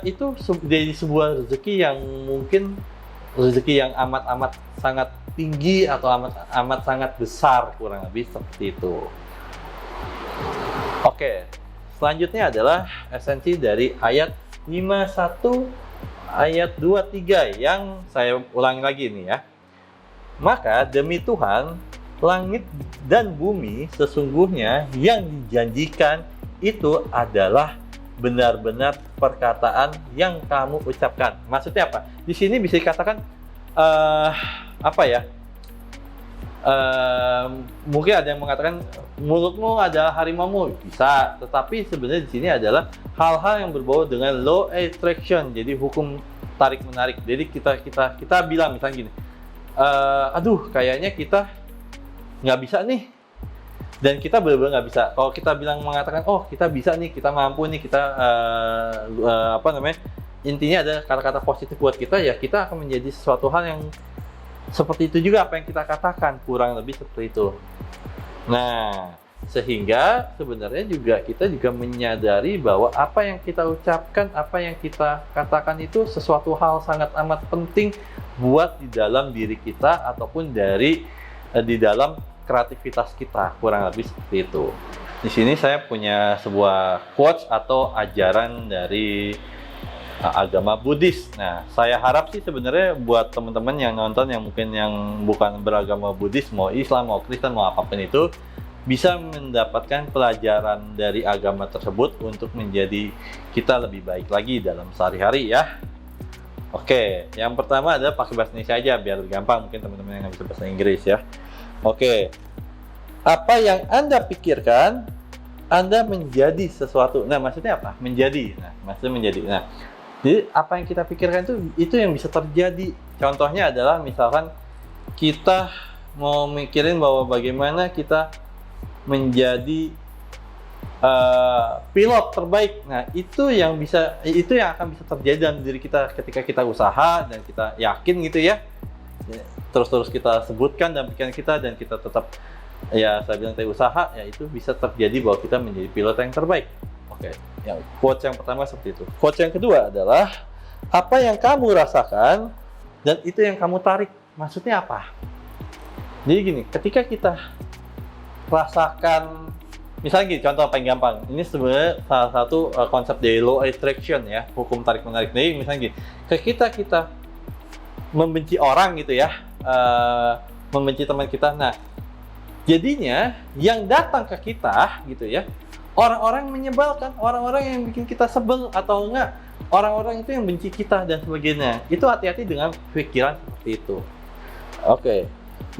itu jadi sebuah rezeki yang mungkin rezeki yang amat sangat tinggi atau amat sangat besar, kurang lebih seperti itu. Oke, selanjutnya adalah esensi dari ayat 51 ayat 23 yang saya ulangi lagi nih ya. Maka demi Tuhan langit dan bumi sesungguhnya yang dijanjikan itu adalah benar-benar perkataan yang kamu ucapkan. Maksudnya apa? Di sini bisa dikatakan apa ya? Mungkin ada yang mengatakan mulutmu adalah harimaumu, bisa. Tetapi sebenarnya di sini adalah hal-hal yang berbau dengan law attraction, jadi hukum tarik menarik. Jadi kita bilang misalnya gini, aduh kayaknya kita nggak bisa nih Dan kita benar-benar nggak bisa. Kalau kita bilang mengatakan, oh kita bisa nih, kita mampu nih, kita apa namanya? Intinya ada kata-kata positif buat kita, ya kita akan menjadi sesuatu hal yang seperti itu juga apa yang kita katakan, kurang lebih seperti itu. Nah, sehingga sebenarnya juga kita juga menyadari bahwa apa yang kita ucapkan, apa yang kita katakan itu sesuatu hal sangat amat penting buat di dalam diri kita ataupun di dalam kreativitas kita, kurang lebih seperti itu. Di sini saya punya sebuah quotes atau ajaran dari agama Buddhis. Nah, saya harap sih sebenarnya buat teman-teman yang nonton yang mungkin yang bukan beragama Buddhis, mau Islam, mau Kristen, mau apapun itu, bisa mendapatkan pelajaran dari agama tersebut untuk menjadi kita lebih baik lagi dalam sehari-hari ya. Oke, yang pertama adalah pakai bahasa Indonesia aja biar gampang, mungkin teman-teman yang nggak bisa bahasa Inggris ya. Oke, apa yang Anda pikirkan, Anda menjadi sesuatu. Nah, maksudnya apa? Menjadi. Nah, maksudnya menjadi. Nah, jadi apa yang kita pikirkan itu yang bisa terjadi. Contohnya adalah misalkan kita mau mikirin bahwa bagaimana kita menjadi pilot terbaik. Nah, itu yang akan bisa terjadi dalam diri kita ketika kita usaha dan kita yakin gitu ya. Terus kita sebutkan dalam pikiran kita dan kita tetap, ya saya bilang tadi usaha, ya itu bisa terjadi bahwa kita menjadi pilot yang terbaik. Oke, yang quotes yang pertama seperti itu. Quotes yang kedua adalah apa yang kamu rasakan dan itu yang kamu tarik. Maksudnya apa? Jadi gini, ketika kita rasakan, misalnya gini, contoh paling gampang. Ini sebenarnya salah satu konsep dari law attraction ya, hukum tarik menarik. Jadi misalnya gini, ketika kita membenci orang gitu ya, membenci teman kita. Nah, jadinya yang datang ke kita gitu ya, orang-orang menyebalkan, orang-orang yang bikin kita sebel atau enggak, orang-orang itu yang benci kita dan sebagainya. Itu hati-hati dengan pikiran seperti itu. Oke.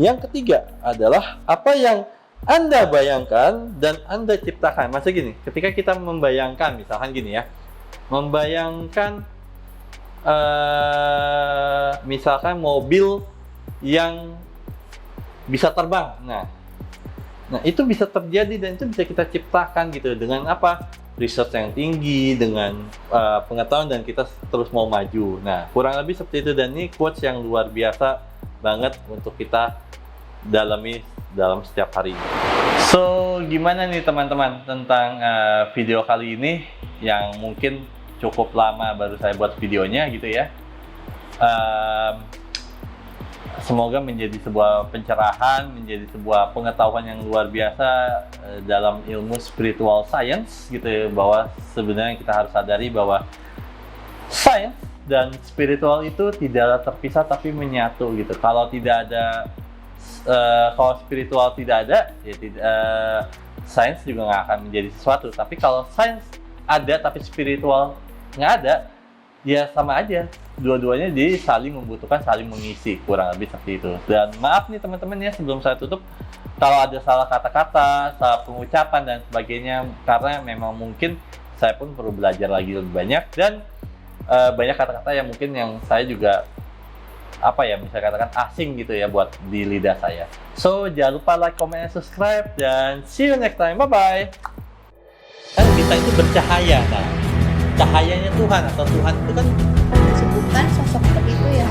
Yang ketiga adalah apa yang Anda bayangkan dan Anda ciptakan. Maksudnya gini, ketika kita membayangkan, misalkan gini ya, membayangkan misalkan mobil yang bisa terbang. Nah, itu bisa terjadi dan itu bisa kita ciptakan gitu dengan apa? Research yang tinggi, dengan pengetahuan, dan kita terus mau maju. Nah, kurang lebih seperti itu, dan ini quotes yang luar biasa banget untuk kita dalami dalam setiap hari. So, gimana nih teman-teman tentang video kali ini yang mungkin cukup lama baru saya buat videonya gitu ya. Semoga menjadi sebuah pencerahan, menjadi sebuah pengetahuan yang luar biasa dalam ilmu spiritual science gitu ya, bahwa sebenarnya kita harus sadari bahwa science dan spiritual itu tidaklah terpisah tapi menyatu gitu. Kalau tidak ada, kalau spiritual tidak ada, ya science juga nggak akan menjadi sesuatu. Tapi kalau science ada tapi spiritual nggak ada, ya sama aja. Dua-duanya jadi saling membutuhkan, saling mengisi, kurang lebih seperti itu. Dan maaf nih teman-teman ya, sebelum saya tutup, kalau ada salah kata-kata, salah pengucapan dan sebagainya, karena memang mungkin saya pun perlu belajar lagi lebih banyak, dan banyak kata-kata yang mungkin yang saya juga bisa katakan asing gitu ya buat di lidah saya. So, jangan lupa like, comment, and subscribe, dan see you next time. Bye-bye. Kan kita itu bercahaya, nah cahayanya Tuhan atau Tuhan itu kan disebutkan sosok seperti itu ya.